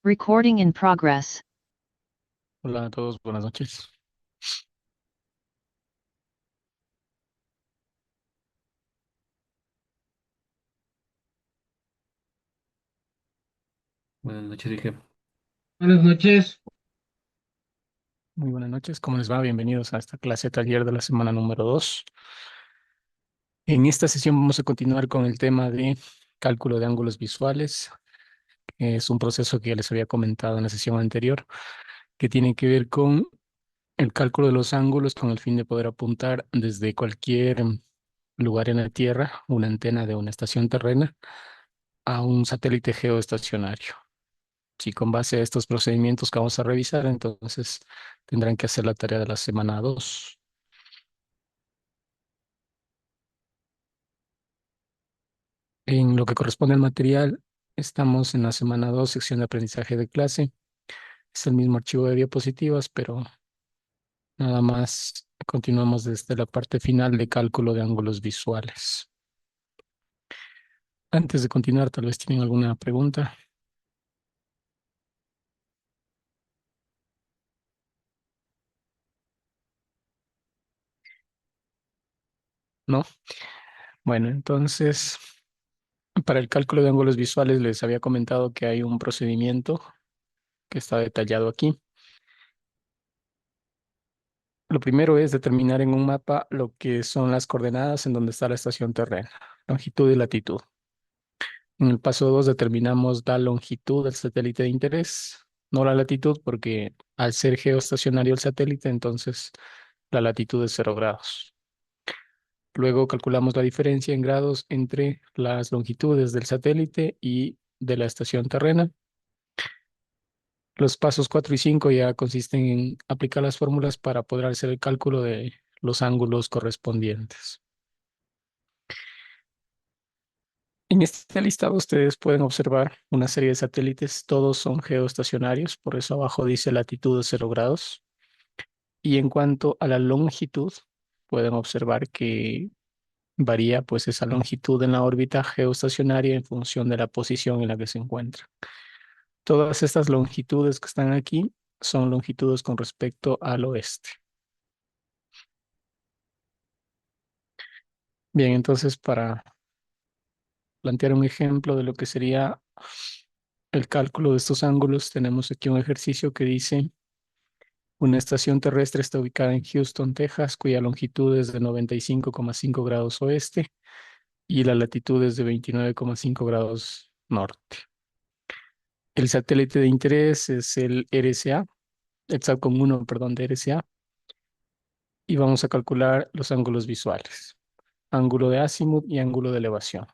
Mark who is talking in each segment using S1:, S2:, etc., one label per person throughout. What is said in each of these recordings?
S1: Recording in progress.
S2: Hola a todos, buenas noches.
S3: Buenas noches, dije.
S4: Buenas noches.
S2: Muy buenas noches, ¿cómo les va? Bienvenidos a esta clase taller de la semana número 2. En esta sesión vamos a continuar con el tema de cálculo de ángulos visuales. Es un proceso que ya les había comentado en la sesión anterior, que tiene que ver con el cálculo de los ángulos con el fin de poder apuntar desde cualquier lugar en la Tierra, una antena de una estación terrena, a un satélite geoestacionario. Si con base a estos procedimientos que vamos a revisar, entonces tendrán que hacer la tarea de la semana 2. En lo que corresponde al material, estamos en la semana 2, sección de aprendizaje de clase. Es el mismo archivo de diapositivas, pero nada más continuamos desde la parte final de cálculo de ángulos visuales. Antes de continuar, tal vez tienen alguna pregunta. ¿No? Bueno, entonces, para el cálculo de ángulos visuales les había comentado que hay un procedimiento que está detallado aquí. Lo primero es determinar en un mapa lo que son las coordenadas en donde está la estación terrena, longitud y latitud. En el paso 2 determinamos la longitud del satélite de interés, no la latitud, porque al ser geoestacionario el satélite, entonces la latitud es 0 grados. Luego calculamos la diferencia en grados entre las longitudes del satélite y de la estación terrena. Los pasos 4 y 5 ya consisten en aplicar las fórmulas para poder hacer el cálculo de los ángulos correspondientes. En este listado ustedes pueden observar una serie de satélites, todos son geoestacionarios, por eso abajo dice latitud de 0 grados. Y en cuanto a la longitud, pueden observar que varía pues esa longitud en la órbita geoestacionaria en función de la posición en la que se encuentra. Todas estas longitudes que están aquí son longitudes con respecto al oeste. Bien, entonces para plantear un ejemplo de lo que sería el cálculo de estos ángulos, tenemos aquí un ejercicio que dice: una estación terrestre está ubicada en Houston, Texas, cuya longitud es de 95,5 grados oeste y la latitud es de 29,5 grados norte. El satélite de interés es el RSA, el SATCOM-1, perdón, de RSA, y vamos a calcular los ángulos visuales, ángulo de azimut y ángulo de elevación.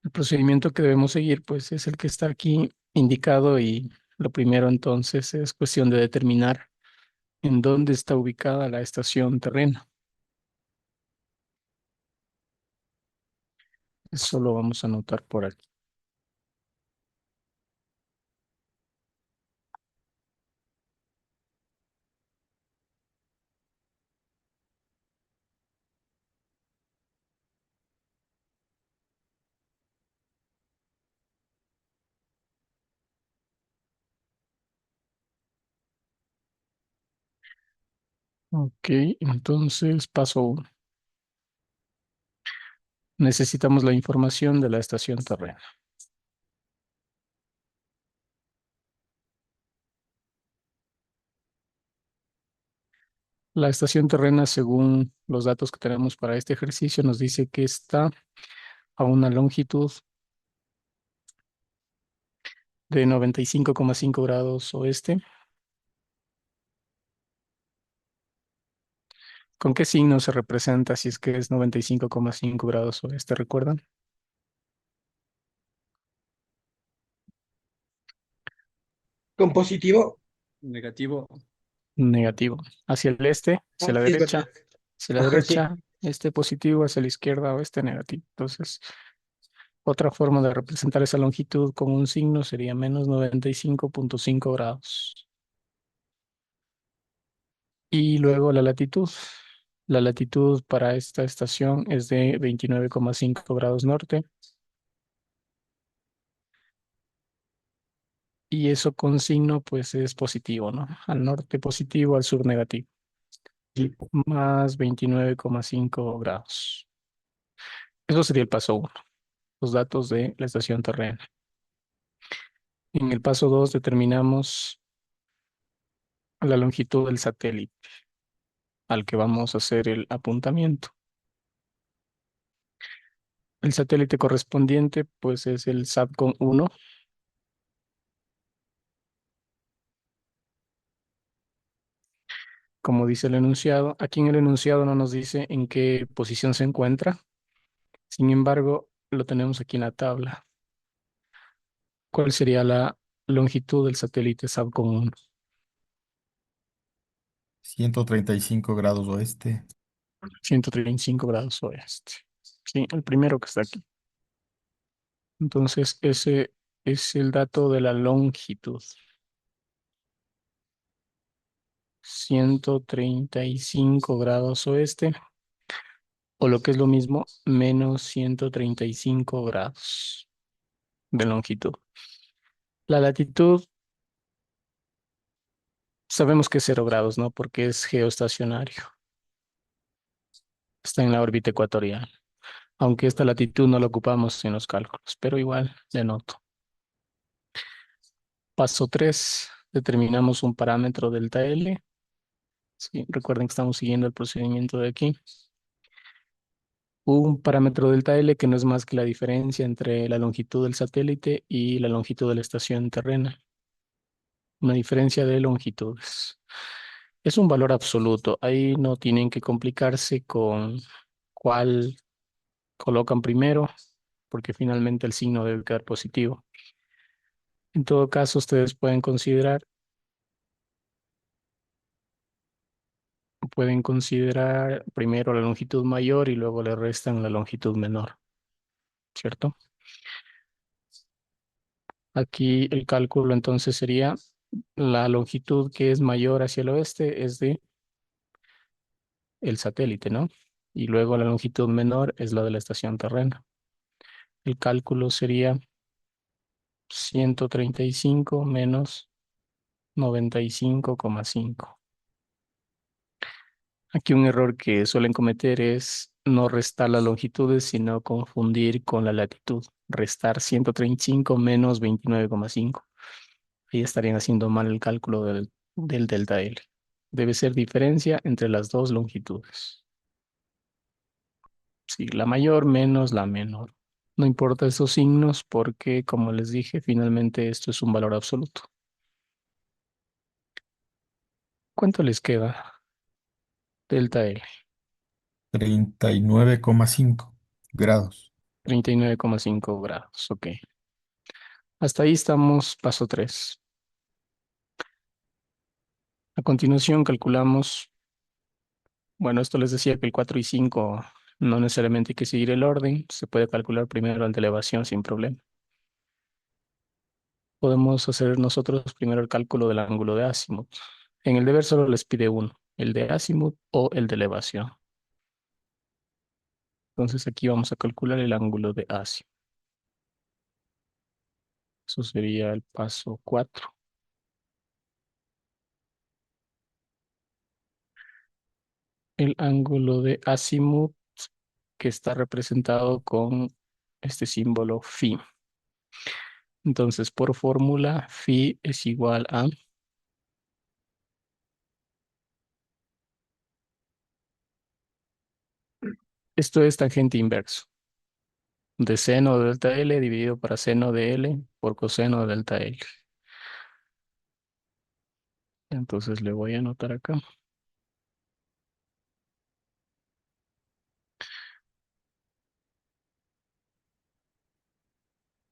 S2: El procedimiento que debemos seguir, pues, es el que está aquí indicado, y lo primero entonces es cuestión de determinar en dónde está ubicada la estación terrena. Eso lo vamos a anotar por aquí. Ok, entonces paso 1. Necesitamos la información de la estación terrena. La estación terrena, según los datos que tenemos para este ejercicio, nos dice que está a una longitud de 95,5 grados oeste. ¿Con qué signo se representa si es que es 95,5 grados oeste? ¿Recuerdan?
S4: ¿Con positivo?
S3: Negativo.
S2: Negativo. Hacia el este, hacia la
S4: Sí, es
S2: derecha.
S4: verdad.
S2: Hacia la
S4: Ajá, sí.
S2: derecha, este positivo; hacia la izquierda, oeste negativo. Entonces, otra forma de representar esa longitud con un signo sería menos 95,5 grados. Y luego la latitud. La latitud para esta estación es de 29,5 grados norte. Y eso con signo, pues es positivo, ¿no? Al norte positivo, al sur negativo. Y más 29,5 grados. Eso sería el paso uno, los datos de la estación terrena. En el paso 2 determinamos la longitud del satélite al que vamos a hacer el apuntamiento. El satélite correspondiente, pues es el SATCOM-1. Como dice el enunciado. Aquí en el enunciado no nos dice en qué posición se encuentra. Sin embargo, lo tenemos aquí en la tabla. ¿Cuál sería la longitud del satélite SATCOM-1?
S5: 135 grados oeste.
S2: 135 grados oeste. Sí, el primero que está aquí. Entonces, ese es el dato de la longitud. 135 grados oeste, o lo que es lo mismo, menos 135 grados de longitud. La latitud, sabemos que es 0 grados, ¿no? Porque es geoestacionario. Está en la órbita ecuatorial. Aunque esta latitud no la ocupamos en los cálculos, pero igual le noto. Paso 3, determinamos un parámetro delta L. Sí, recuerden que estamos siguiendo el procedimiento de aquí. Un parámetro delta L que no es más que la diferencia entre la longitud del satélite y la longitud de la estación terrena. Una diferencia de longitudes. Es un valor absoluto. Ahí no tienen que complicarse con cuál colocan primero, porque finalmente el signo debe quedar positivo. En todo caso, ustedes pueden considerar primero la longitud mayor y luego le restan la longitud menor, ¿cierto? Aquí el cálculo entonces sería la longitud que es mayor hacia el oeste es de el satélite, ¿no? Y luego la longitud menor es la de la estación terrena. El cálculo sería 135 menos 95,5. Aquí un error que suelen cometer es no restar las longitudes, sino confundir con la latitud. Restar 135 menos 29,5. Ahí estarían haciendo mal el cálculo del delta L. Debe ser diferencia entre las dos longitudes. Sí, la mayor menos la menor. No importa esos signos porque, como les dije, finalmente esto es un valor absoluto. ¿Cuánto les queda? Delta L,
S5: 39,5 grados.
S2: 39,5 grados. Ok. Hasta ahí estamos, paso 3. A continuación calculamos, bueno, esto les decía que el 4 y 5 no necesariamente hay que seguir el orden, se puede calcular primero el de elevación sin problema. Podemos hacer nosotros primero el cálculo del ángulo de azimut. En el deber solo les pide uno, el de azimut o el de elevación. Entonces aquí vamos a calcular el ángulo de azimut. Eso sería el paso 4. El ángulo de azimut que está representado con este símbolo phi. Entonces, por fórmula, phi es igual a esto es tangente inverso de seno de delta L dividido para seno de L por coseno de delta L. Entonces le voy a anotar acá.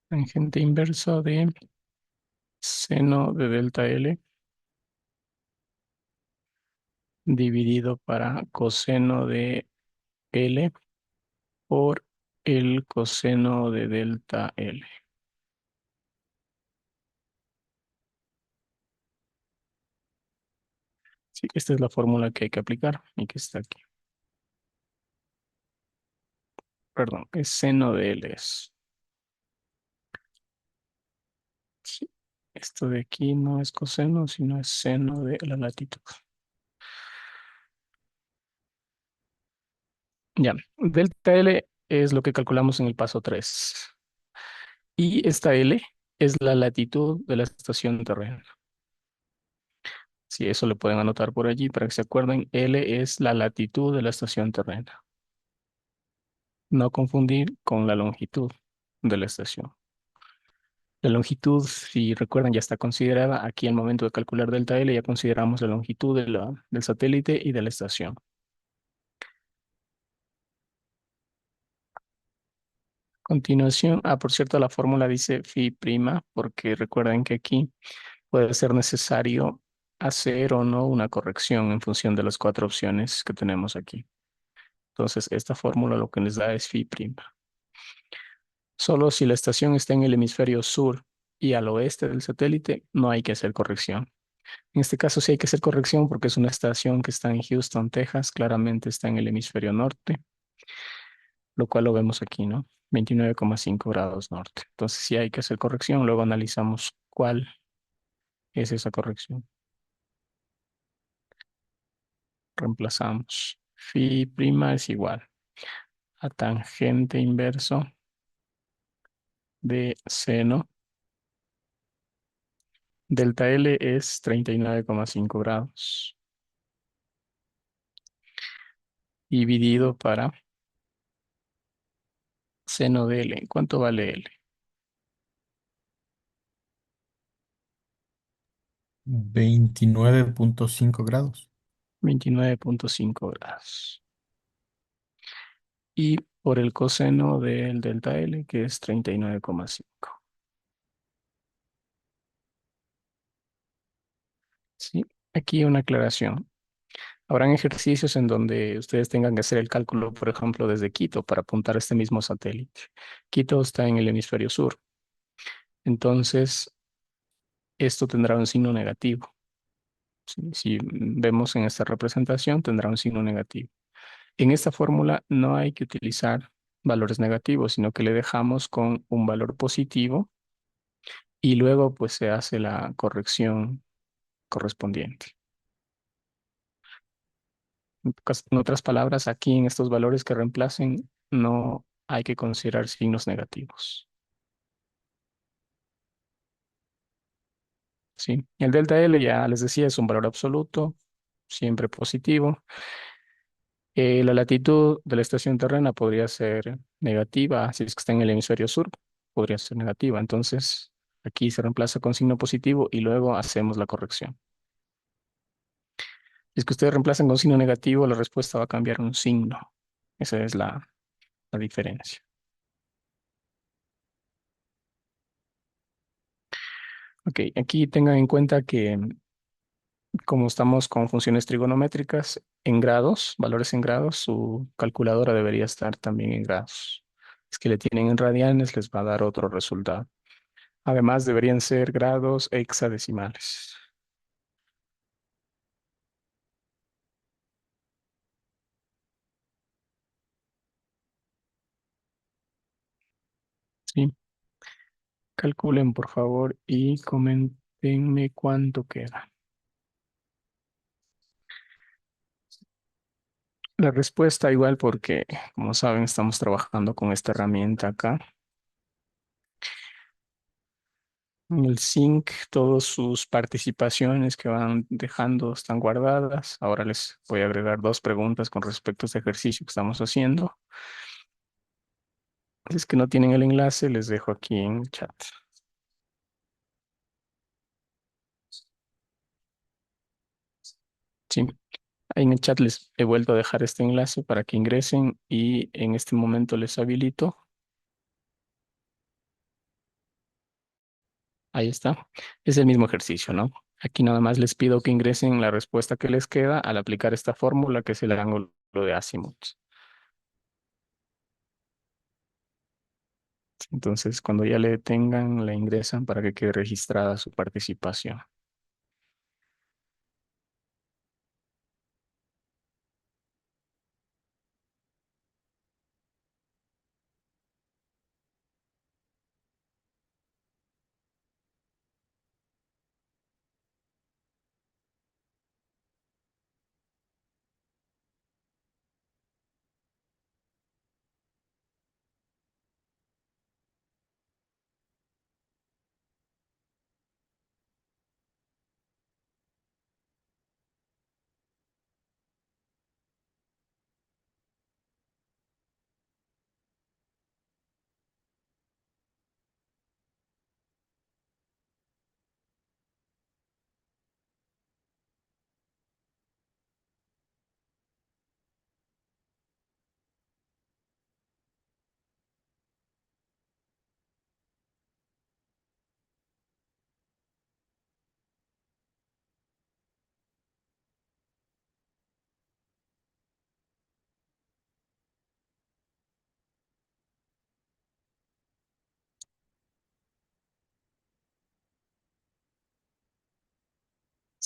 S2: Tangente inverso de seno de delta L dividido para coseno de L por el coseno de delta L. Sí, esta es la fórmula que hay que aplicar y que está aquí. Perdón, es seno de L. Sí, Esto de aquí no es coseno, sino es seno de la latitud. Ya, delta L es lo que calculamos en el paso 3. Y esta L es la latitud de la estación terrena. Sí, eso lo pueden anotar por allí para que se acuerden. L es la latitud de la estación terrena. No confundir con la longitud de la estación. La longitud, si recuerdan, ya está considerada. Aquí al momento de calcular delta L ya consideramos la longitud del satélite y de la estación. Continuación, por cierto, la fórmula dice phi prima, porque recuerden que aquí puede ser necesario hacer o no una corrección en función de las 4 opciones que tenemos aquí. Entonces, esta fórmula lo que nos da es phi prima. Solo si la estación está en el hemisferio sur y al oeste del satélite, no hay que hacer corrección. En este caso sí hay que hacer corrección porque es una estación que está en Houston, Texas, claramente está en el hemisferio norte, lo cual lo vemos aquí, ¿no? 29,5 grados norte. Entonces sí hay que hacer corrección, luego analizamos cuál es esa corrección. Reemplazamos. Phi prima es igual a tangente inverso de seno. Delta L es 39,5 grados. Dividido para seno de L. ¿Cuánto vale L?
S5: 29.5 grados.
S2: 29,5 grados. Y por el coseno del delta L, que es 39,5. ¿Sí? Aquí una aclaración. Habrán ejercicios en donde ustedes tengan que hacer el cálculo, por ejemplo, desde Quito para apuntar a este mismo satélite. Quito está en el hemisferio sur. Entonces, esto tendrá un signo negativo. Si vemos en esta representación, tendrá un signo negativo. En esta fórmula no hay que utilizar valores negativos, sino que le dejamos con un valor positivo y luego pues se hace la corrección correspondiente. En otras palabras, aquí en estos valores que reemplacen no hay que considerar signos negativos. ¿Sí? El delta L ya les decía es un valor absoluto, siempre positivo. La latitud de la estación terrena podría ser negativa, si es que está en el hemisferio sur, podría ser negativa. Entonces, aquí se reemplaza con signo positivo y luego hacemos la corrección. Si es que ustedes reemplazan con signo negativo, la respuesta va a cambiar un signo. Esa es la diferencia. Ok, aquí tengan en cuenta que como estamos con funciones trigonométricas en grados, valores en grados, su calculadora debería estar también en grados. Es que le tienen en radianes, les va a dar otro resultado. Además, deberían ser grados hexadecimales. Sí. Calculen, por favor, y coméntenme cuánto queda. La respuesta igual porque, como saben, estamos trabajando con esta herramienta acá. En el sync, todas sus participaciones que van dejando están guardadas. Ahora les voy a agregar 2 preguntas con respecto a este ejercicio que estamos haciendo. Si es que no tienen el enlace, les dejo aquí en el chat. Sí, ahí en el chat les he vuelto a dejar este enlace para que ingresen y en este momento les habilito. Ahí está. Es el mismo ejercicio, ¿no? Aquí nada más les pido que ingresen la respuesta que les queda al aplicar esta fórmula que es el ángulo de Azimuth. Entonces, cuando ya le tengan, la ingresan para que quede registrada su participación.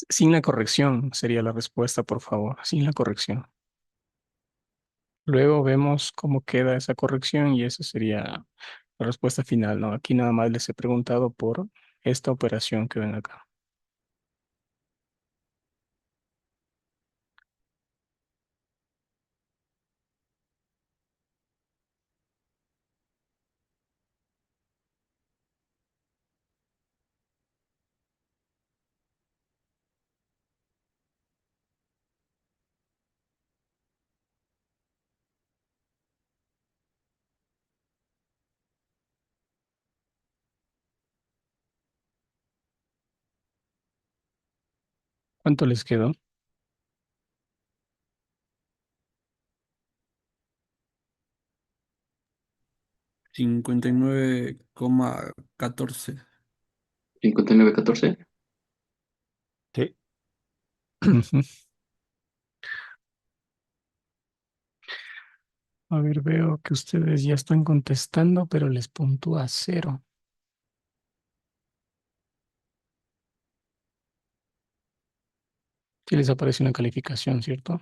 S2: Sin la corrección sería la respuesta, por favor, sin la corrección. Luego vemos cómo queda esa corrección y esa sería la respuesta final, ¿no? Aquí nada más les he preguntado por esta operación que ven acá. ¿Cuánto les quedó?
S3: 59,14.
S6: 59,14.
S7: Sí.
S2: Ujú. A ver, veo que ustedes ya están contestando, pero les puntúa 0. Sí les aparece una calificación, ¿cierto?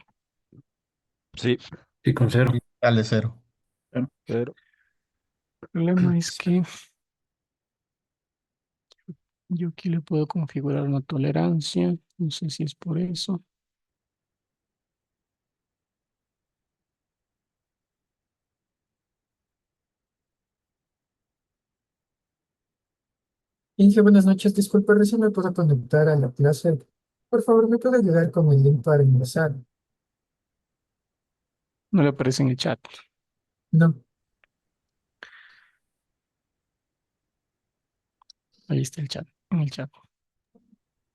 S7: Sí.
S3: Sí, con 0.
S5: Dale 0.
S7: Pero
S2: El problema es que yo aquí le puedo configurar una tolerancia. No sé si es por eso.
S8: Inge, buenas noches. Disculpe, recién me puedo conectar a la clase. Por favor, ¿me puede ayudar con el link para ingresar?
S2: No le aparece en el chat.
S8: No,
S2: Ahí está el chat, en el chat.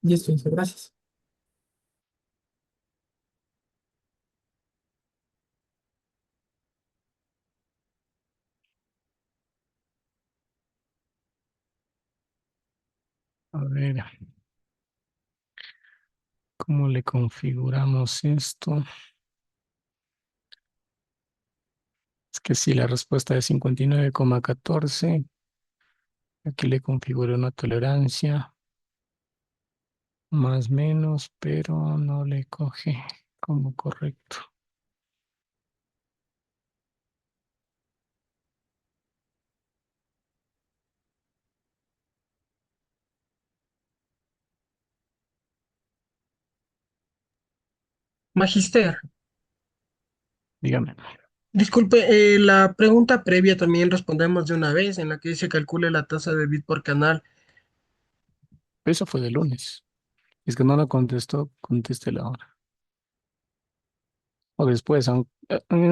S8: listo, Inge, gracias.
S2: A ver, ¿cómo le configuramos esto? Es que si la respuesta es 59,14, aquí le configuro una tolerancia, más menos, pero no le coge como correcto.
S4: Magister,
S2: Dígame,
S4: disculpe, la pregunta previa también respondemos de una vez, en la que dice calcule la tasa de bit por canal.
S2: eso fue de lunes. Es que no la contestó, contéstela ahora. O después, en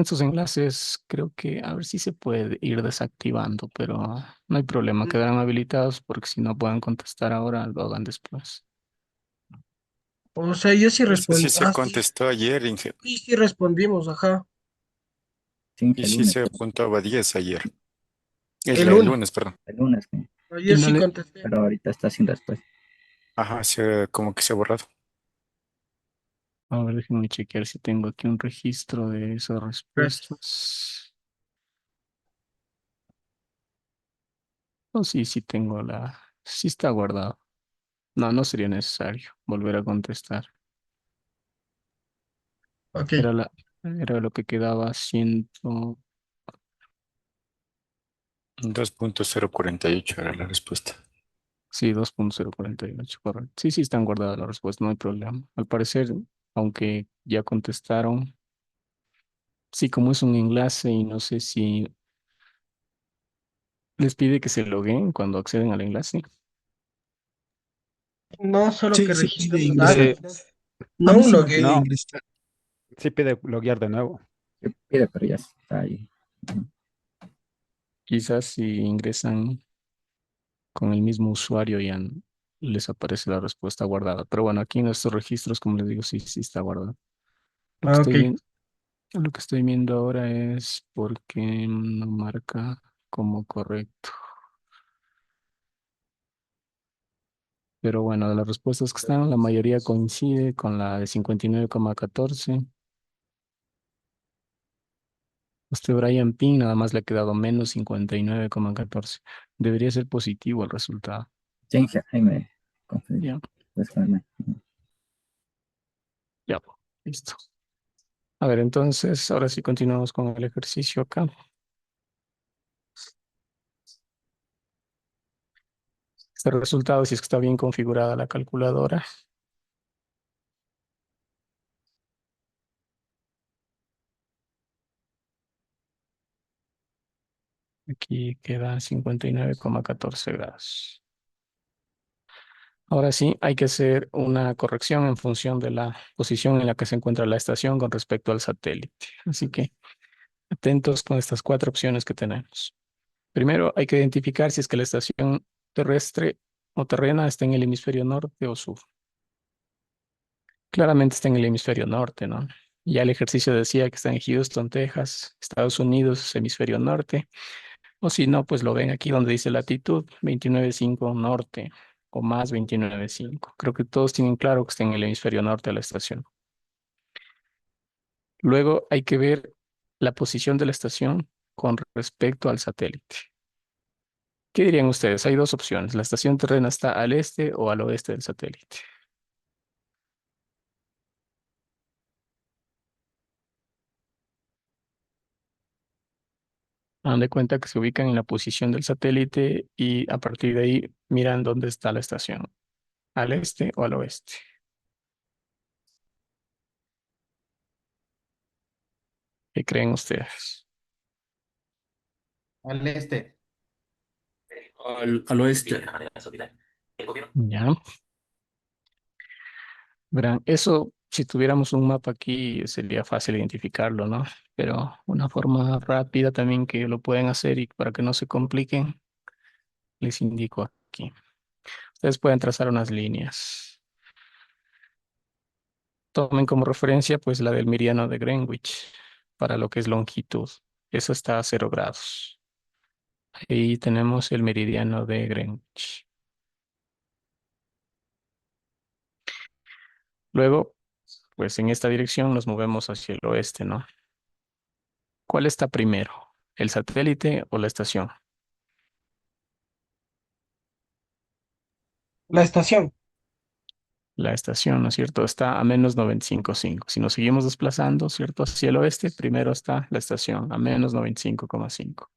S2: estos enlaces creo que a ver si se puede ir desactivando, pero no hay problema, quedarán habilitados porque si no pueden contestar ahora, lo hagan después.
S4: O sea, yo sí
S9: Este sí
S4: respondí.
S9: se
S4: Ah, sí,
S9: contestó ayer, Inge,
S4: sí, sí respondimos, ajá.
S6: Sí,
S9: y
S6: el
S9: sí
S6: lunes,
S9: se apuntaba 10 ayer.
S4: El
S9: El
S4: lunes.
S9: lunes, perdón.
S6: el lunes, sí,
S2: Y
S4: Ayer
S2: no
S4: sí
S2: le,
S4: contesté.
S6: pero ahorita está sin respuesta.
S9: Ajá, como que se ha borrado.
S2: a ver, déjenme chequear si tengo aquí un registro de esas
S4: Gracias.
S2: respuestas. Oh, sí, sí tengo sí está guardado. No, no sería necesario volver a contestar.
S4: Ok.
S2: Era era lo que quedaba 100.
S9: 2.048 era la respuesta.
S2: Sí, 2.048, correcto. Sí, sí están guardadas las respuestas, no hay problema. Al parecer, aunque ya contestaron, sí, como es un enlace y no sé si les pide que se logueen cuando acceden al enlace.
S4: No solo que
S10: Sí, sí pide
S4: registremos.
S10: ingresar. A
S4: No
S10: mí
S4: un
S10: sí me pide
S7: no,
S4: login.
S10: ingresar.
S7: sí pide loguear de nuevo.
S6: Sí, pide, pero ya está ahí.
S2: Quizás si ingresan con el mismo usuario ya les aparece la respuesta guardada. Pero bueno, aquí en estos registros, como les digo, sí, sí está guardado. Lo que
S4: Ah, ok.
S2: estoy viendo, lo que estoy viendo ahora es por qué no marca como correcto. Pero bueno, de las respuestas que están, la mayoría coincide con la de 59,14. Este Brian Ping nada más le ha quedado menos 59,14. Debería ser positivo el resultado.
S6: Sí, Inge, ahí me confundí.
S2: Ya.
S6: Déjame.
S2: Ya, listo. A ver, entonces, ahora sí continuamos con el ejercicio acá. Este resultado, si es que está bien configurada la calculadora. Aquí queda 59,14 grados. Ahora sí, hay que hacer una corrección en función de la posición en la que se encuentra la estación con respecto al satélite. Así que atentos con estas 4 opciones que tenemos. Primero, hay que identificar si es que la estación terrestre o terrena está en el hemisferio norte o sur. Claramente está en el hemisferio norte, ¿no? Ya el ejercicio decía que está en Houston, Texas, Estados Unidos, hemisferio norte. O si no, pues lo ven aquí donde dice latitud 29,5 norte o más 29,5. Creo que todos tienen claro que está en el hemisferio norte de la estación. Luego hay que ver la posición de la estación con respecto al satélite. ¿Qué dirían ustedes? Hay 2 opciones. La estación terrena está al este o al oeste del satélite. Hagan de cuenta que se ubican en la posición del satélite y a partir de ahí miran dónde está la estación. ¿Al este o al oeste? ¿Qué creen ustedes?
S5: Al este.
S3: Al oeste.
S2: Ya. Verán, eso, si tuviéramos un mapa aquí, sería fácil identificarlo, ¿no? Pero una forma rápida también que lo pueden hacer y para que no se compliquen, les indico aquí. Ustedes pueden trazar unas líneas. Tomen como referencia, pues, la del meridiano de Greenwich para lo que es longitud. Eso está a 0 grados. Ahí tenemos el meridiano de Greenwich. Luego, pues, en esta dirección nos movemos hacia el oeste, ¿no? ¿Cuál está primero? ¿El satélite o la estación?
S4: La estación.
S2: La estación, ¿no es cierto? Está a menos 95,5. Si nos seguimos desplazando, ¿cierto? Hacia el oeste, primero está la estación a menos 95,5.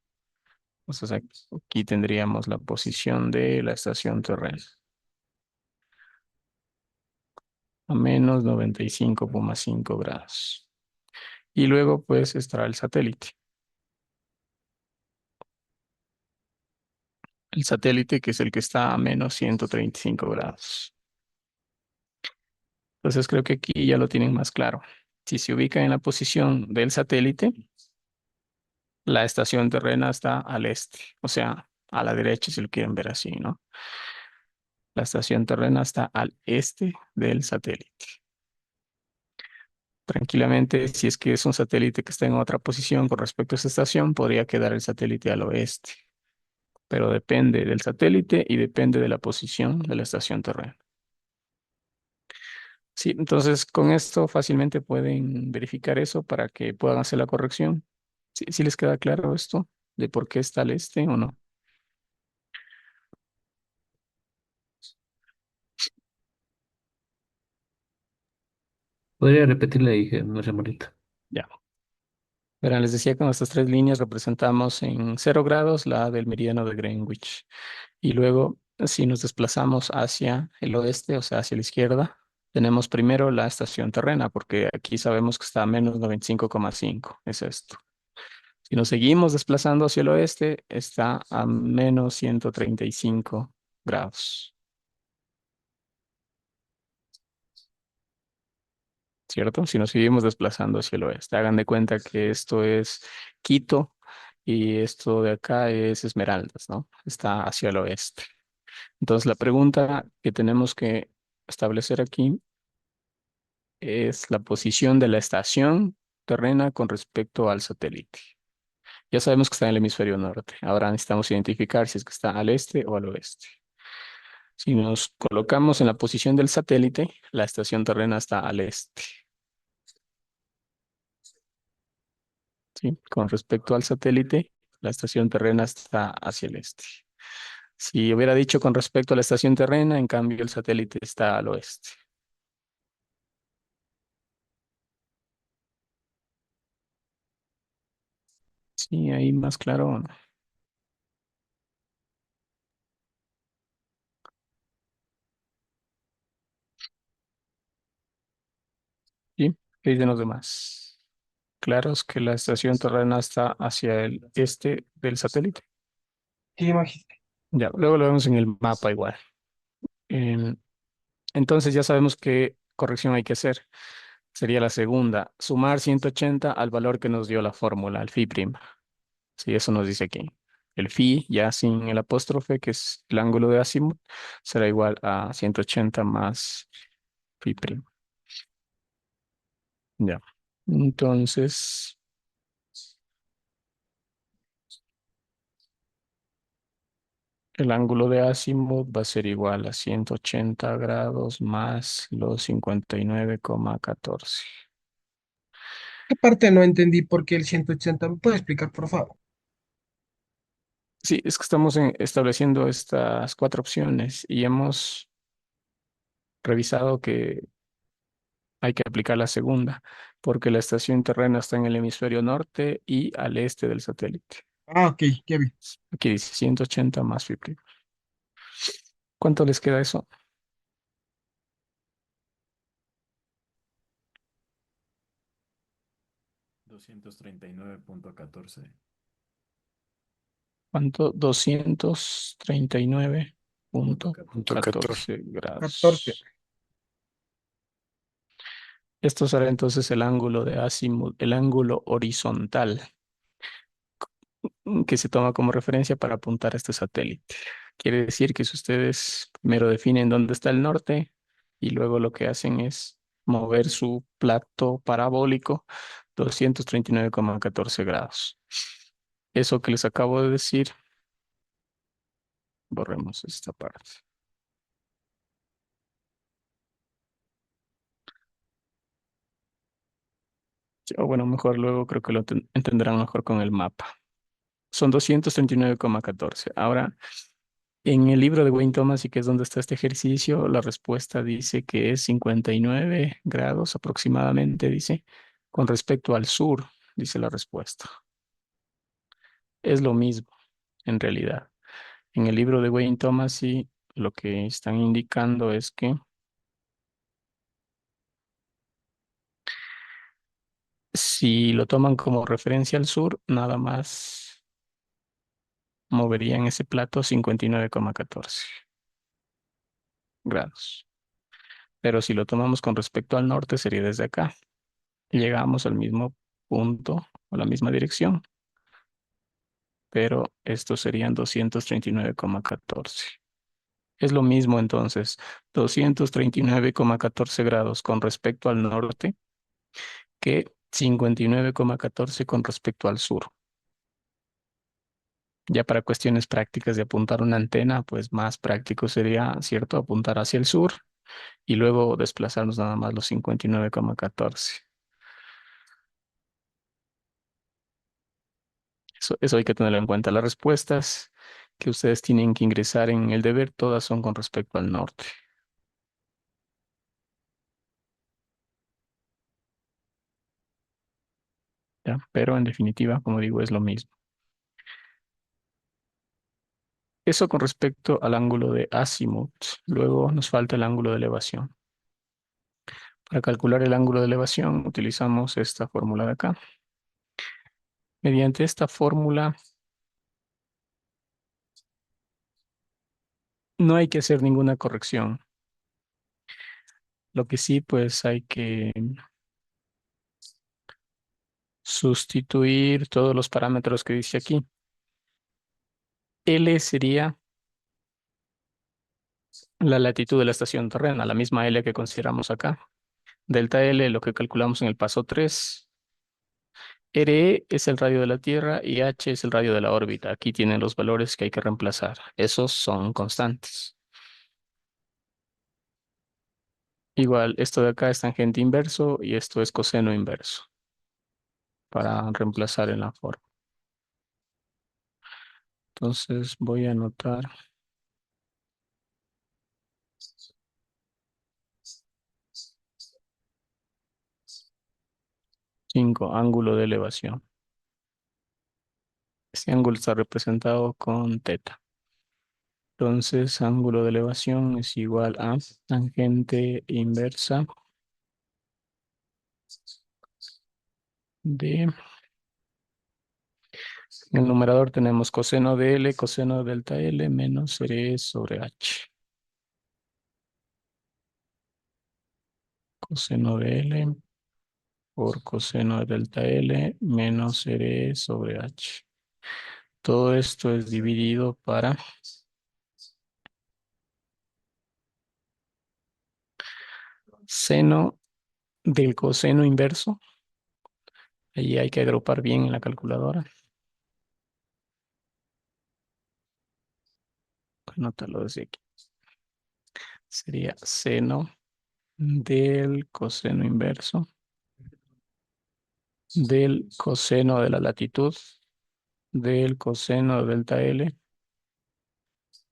S2: Entonces aquí tendríamos la posición de la estación terrestre a menos 95,5 grados. Y luego pues estará el satélite. El satélite que es el que está a menos 135 grados. Entonces creo que aquí ya lo tienen más claro. Si se ubica en la posición del satélite, la estación terrena está al este, o sea, a la derecha si lo quieren ver así, ¿no? La estación terrena está al este del satélite. Tranquilamente, si es que es un satélite que está en otra posición con respecto a esa estación, podría quedar el satélite al oeste. Pero depende del satélite y depende de la posición de la estación terrena. Sí, entonces con esto fácilmente pueden verificar eso para que puedan hacer la corrección. ¿Sí les queda claro esto de por qué está al este o no?
S3: ¿Podría repetirle? Dije, no sé, Morita.
S2: Ya. Verán, les decía que con estas 3 líneas representamos en 0 grados la del meridiano de Greenwich. Y luego, si nos desplazamos hacia el oeste, o sea, hacia la izquierda, tenemos primero la estación terrena, porque aquí sabemos que está a menos 95,5. Es esto. Si nos seguimos desplazando hacia el oeste, está a menos 135 grados. ¿Cierto? Si nos seguimos desplazando hacia el oeste. Hagan de cuenta que esto es Quito y esto de acá es Esmeraldas, ¿no? Está hacia el oeste. Entonces, la pregunta que tenemos que establecer aquí es la posición de la estación terrena con respecto al satélite. Ya sabemos que está en el hemisferio norte. Ahora necesitamos identificar si es que está al este o al oeste. Si nos colocamos en la posición del satélite, la estación terrena está al este. ¿Sí? Con respecto al satélite, la estación terrena está hacia el este. Si hubiera dicho con respecto a la estación terrena, en cambio el satélite está al oeste. Sí, ahí más claro. ¿Sí? ¿Qué dicen los demás? Claros que la estación terrena está hacia el este del satélite.
S4: Sí, magíster.
S2: Ya, luego lo vemos en el mapa igual. Em, entonces ya sabemos qué corrección hay que hacer. Sería la segunda, sumar 180 al valor que nos dio la fórmula, el phi prima. Sí, eso nos dice aquí. El phi, ya sin el apóstrofe, que es el ángulo de azimut, será igual a 180 más phi prima. Ya. Entonces, el ángulo de azimut va a ser igual a 180 grados más los 59,14.
S4: ¿Qué parte no entendí por qué el 180? ¿Me puede explicar, por favor?
S2: Sí, es que estamos estableciendo estas cuatro opciones y hemos revisado que hay que aplicar la segunda, porque la estación terrena está en el hemisferio norte y al este del satélite.
S4: Ah, ok, ya vi.
S2: Aquí dice 180 más phi prima. ¿Cuánto les queda eso? ¿Cuánto?
S9: 14.
S2: 239,14
S4: 14.
S2: grados. Esto será entonces el ángulo de azimut, el ángulo horizontal que se toma como referencia para apuntar a este satélite. Quiere decir que si ustedes primero definen dónde está el norte y luego lo que hacen es mover su plato parabólico 239,14 grados. Eso que les acabo de decir, borremos esta parte. O bueno, mejor luego creo que lo entenderán mejor con el mapa. Son 239,14. Ahora, en el libro de Wayne Thomas, y que es donde está este ejercicio, la respuesta dice que es 59 grados aproximadamente, dice, con respecto al sur, dice la respuesta. Es lo mismo, en realidad. En el libro de Wayne Thomas, sí, lo que están indicando es que si lo toman como referencia al sur, nada más moverían ese plato 59,14 grados. Pero si lo tomamos con respecto al norte, sería desde acá. Llegamos al mismo punto o la misma dirección, pero estos serían 239,14. Es lo mismo entonces, 239,14 grados con respecto al norte que 59,14 con respecto al sur. Ya para cuestiones prácticas de apuntar una antena, pues más práctico sería, ¿cierto?, apuntar hacia el sur y luego desplazarnos nada más los 59,14. Eso hay que tenerlo en cuenta. Las respuestas que ustedes tienen que ingresar en el deber, todas son con respecto al norte. ¿Ya? Pero en definitiva, como digo, es lo mismo. Eso con respecto al ángulo de azimut. Luego nos falta el ángulo de elevación. Para calcular el ángulo de elevación utilizamos esta fórmula de acá. Mediante esta fórmula no hay que hacer ninguna corrección. Lo que sí, pues hay que sustituir todos los parámetros que dice aquí. L sería la latitud de la estación terrena, la misma L que consideramos acá. Delta L, lo que calculamos en el paso 3. RE es el radio de la Tierra y H es el radio de la órbita. Aquí tienen los valores que hay que reemplazar. Esos son constantes. Igual, esto de acá es tangente inverso y esto es coseno inverso para reemplazar en la forma. Entonces voy a anotar 5 ángulo de elevación. Ese ángulo está representado con teta. Entonces, ángulo de elevación es igual a tangente inversa de... En el numerador tenemos coseno de L, coseno de delta L, menos R sobre H. Coseno de L por coseno de delta L, menos R sobre H. Todo esto es dividido para seno del coseno inverso. Ahí hay que agrupar bien en la calculadora. Anótalo desde aquí. Sería seno del coseno inverso del coseno de la latitud del coseno de delta L.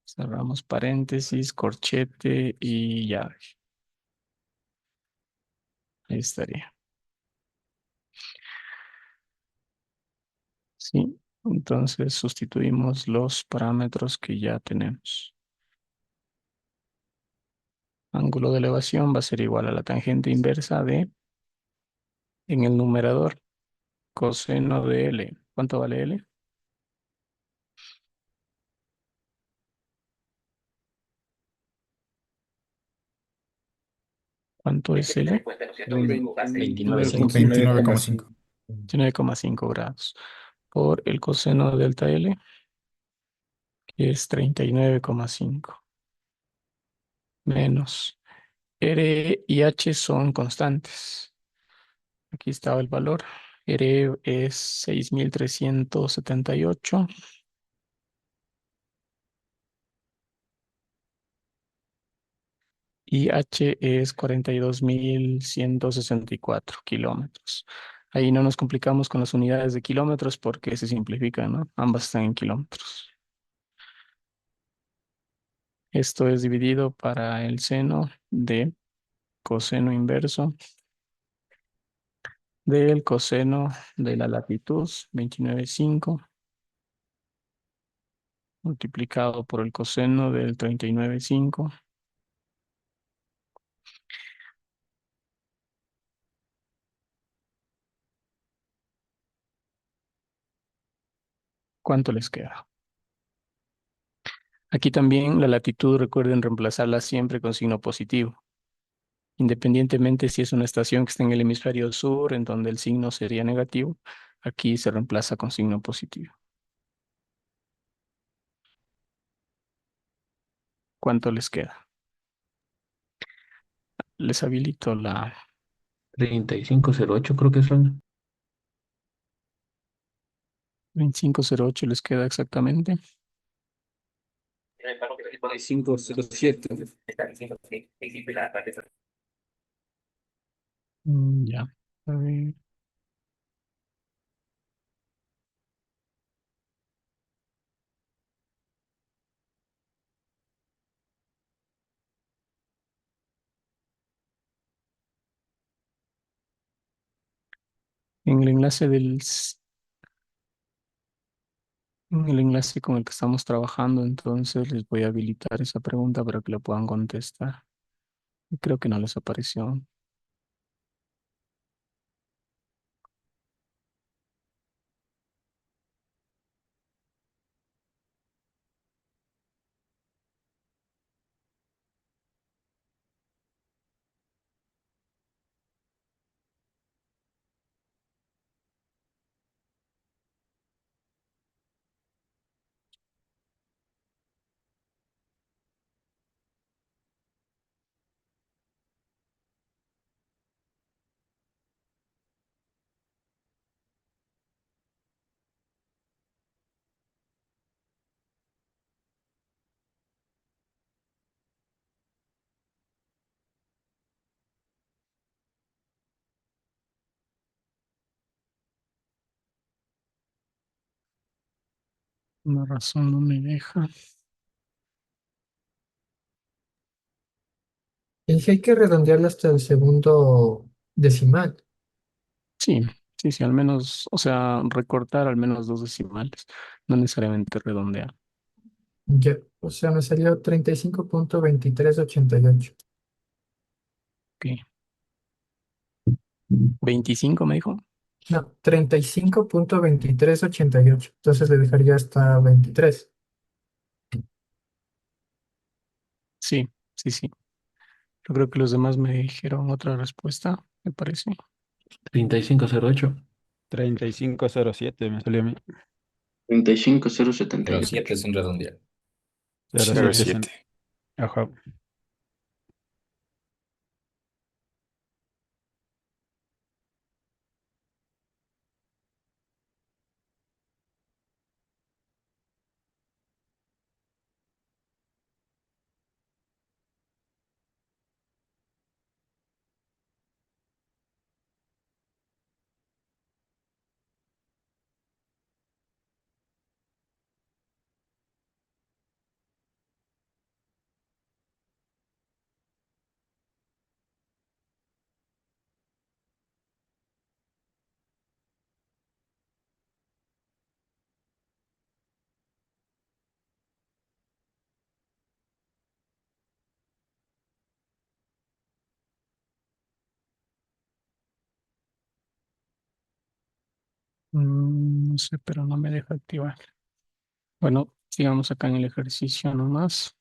S2: Cerramos paréntesis, corchete y llave. Ahí estaría. Sí, entonces sustituimos los parámetros que ya tenemos. Ángulo de elevación va a ser igual a la tangente inversa de, en el numerador, coseno de L. ¿Cuánto vale L? ¿Cuánto es L?
S5: 29,5.
S2: 29,5 grados. Por el coseno de delta L, que es 39,5. Menos. R y H son constantes. Aquí estaba el valor. R es 6.378 y H es 42.164 kilómetros. Ahí no nos complicamos con las unidades de kilómetros porque se simplifican, ¿no? Ambas están en kilómetros. Esto es dividido para el seno de coseno inverso del coseno de la latitud, 29,5, multiplicado por el coseno del 39,5. ¿Cuánto les queda? Aquí también la latitud, recuerden reemplazarla siempre con signo positivo. Independientemente si es una estación que está en el hemisferio sur, en donde el signo sería negativo, aquí se reemplaza con signo positivo. ¿Cuánto les queda? Les habilito la
S3: 3508 creo que son.
S2: 2508, les queda exactamente.
S3: 3507.
S2: Ya. A ver. En el enlace en el enlace con el que estamos trabajando, entonces les voy a habilitar esa pregunta para que la puedan contestar. Creo que no les apareció. Una razón no me deja.
S8: El G hay que redondearlo hasta el segundo decimal.
S2: Sí, Sí, sí, al menos, o sea, recortar al menos dos decimales, no necesariamente redondear.
S8: Ya, o sea, me salió 35.2388.
S2: Ok. 25 me dijo.
S8: No, 35.2388. Entonces le dejaría hasta 23.
S2: Sí, sí, sí. Yo creo que los demás me dijeron otra respuesta, me parece.
S3: 3508.
S7: 3507 me salió a mí.
S6: 35078.
S5: 07 es un redondear.
S7: 07 es
S9: 07.
S7: Ajá.
S2: No sé, pero no me deja activar. Bueno, sigamos acá en el ejercicio nomás.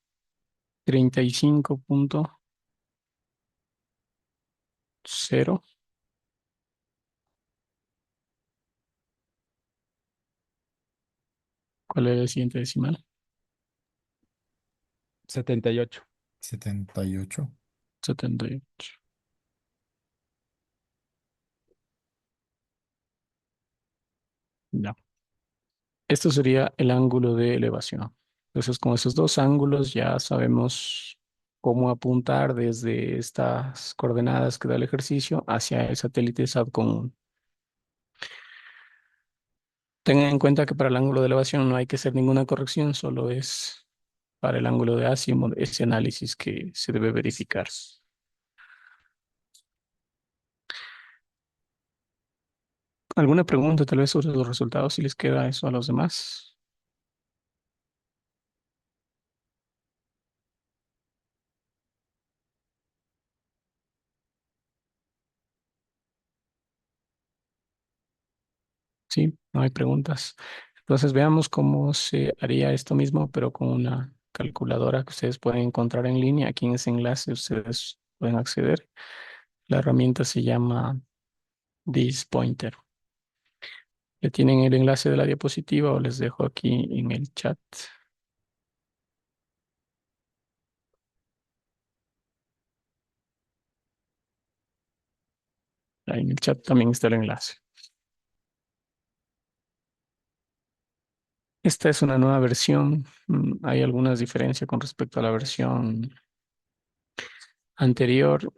S2: 35.0. ¿Cuál es el siguiente decimal?
S7: 78.
S5: 78.
S2: 78. Ya. Esto sería el ángulo de elevación. Entonces, con esos dos ángulos ya sabemos cómo apuntar desde estas coordenadas que da el ejercicio hacia el satélite SAT común. Tengan en cuenta que para el ángulo de elevación no hay que hacer ninguna corrección, solo es para el ángulo de azimut ese análisis que se debe verificar. ¿Alguna pregunta tal vez sobre los resultados si les queda eso a los demás? Sí, no hay preguntas. Entonces veamos cómo se haría esto mismo, pero con una calculadora que ustedes pueden encontrar en línea. Aquí en ese enlace ustedes pueden acceder. La herramienta se llama ThisPointer. Ya tienen el enlace de la diapositiva o les dejo aquí en el chat. Ahí en el chat también está el enlace. Esta es una nueva versión. Hay algunas diferencias con respecto a la versión anterior.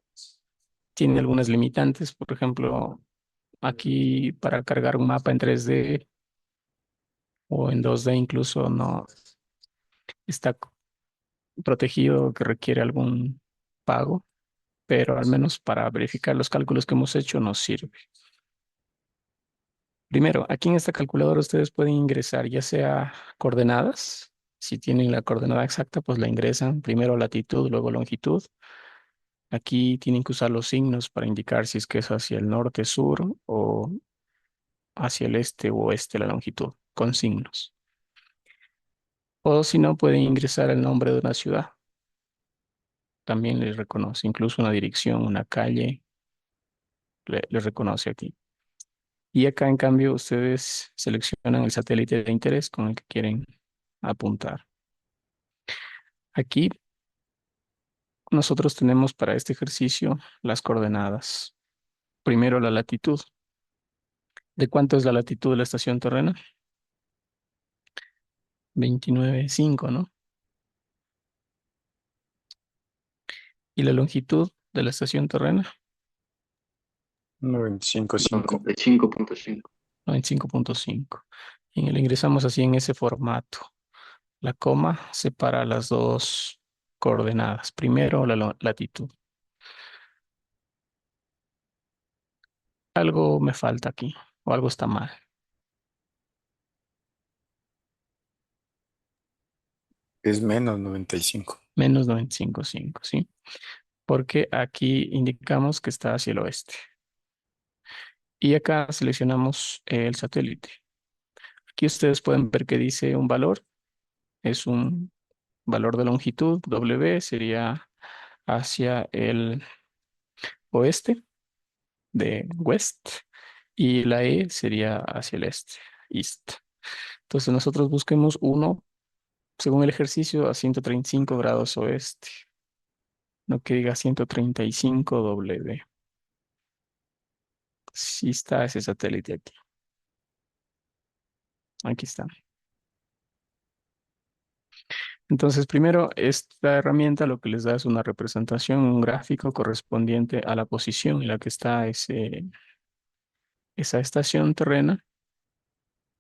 S2: Tiene algunas limitantes. Por ejemplo, aquí para cargar un mapa en 3D o en 2D incluso no está protegido, que requiere algún pago, pero al menos para verificar los cálculos que hemos hecho nos sirve. Primero, aquí en esta calculadora ustedes pueden ingresar ya sea coordenadas. Si tienen la coordenada exacta, pues la ingresan. Primero latitud, luego longitud. Aquí tienen que usar los signos para indicar si es que es hacia el norte, sur o hacia el este o oeste la longitud, con signos. O si no, pueden ingresar el nombre de una ciudad. También les reconoce, incluso una dirección, una calle, les reconoce aquí. Y acá, en cambio, ustedes seleccionan el satélite de interés con el que quieren apuntar. Aquí nosotros tenemos para este ejercicio las coordenadas. Primero la latitud. ¿De cuánto es la latitud de la estación terrena? 29,5, ¿no? ¿Y la longitud de la estación terrena?
S9: 95.5.
S6: 95.5.
S2: 95,5. Y le ingresamos así en ese formato. La coma separa las dos coordenadas. Primero la latitud. Algo me falta aquí. o algo está mal.
S9: Es menos 95.
S2: Menos 95,5, ¿sí? Porque aquí indicamos que está hacia el oeste. Y acá seleccionamos el satélite. Aquí ustedes pueden ver que dice un valor. Es un valor de longitud, W, sería hacia el oeste de west. Y la E sería hacia el este, east. Entonces nosotros busquemos uno, según el ejercicio, a 135 grados oeste. No que diga 135 W. Sí está ese satélite aquí. Aquí está. Entonces, primero, esta herramienta lo que les da es una representación, un gráfico correspondiente a la posición en la que está esa estación terrena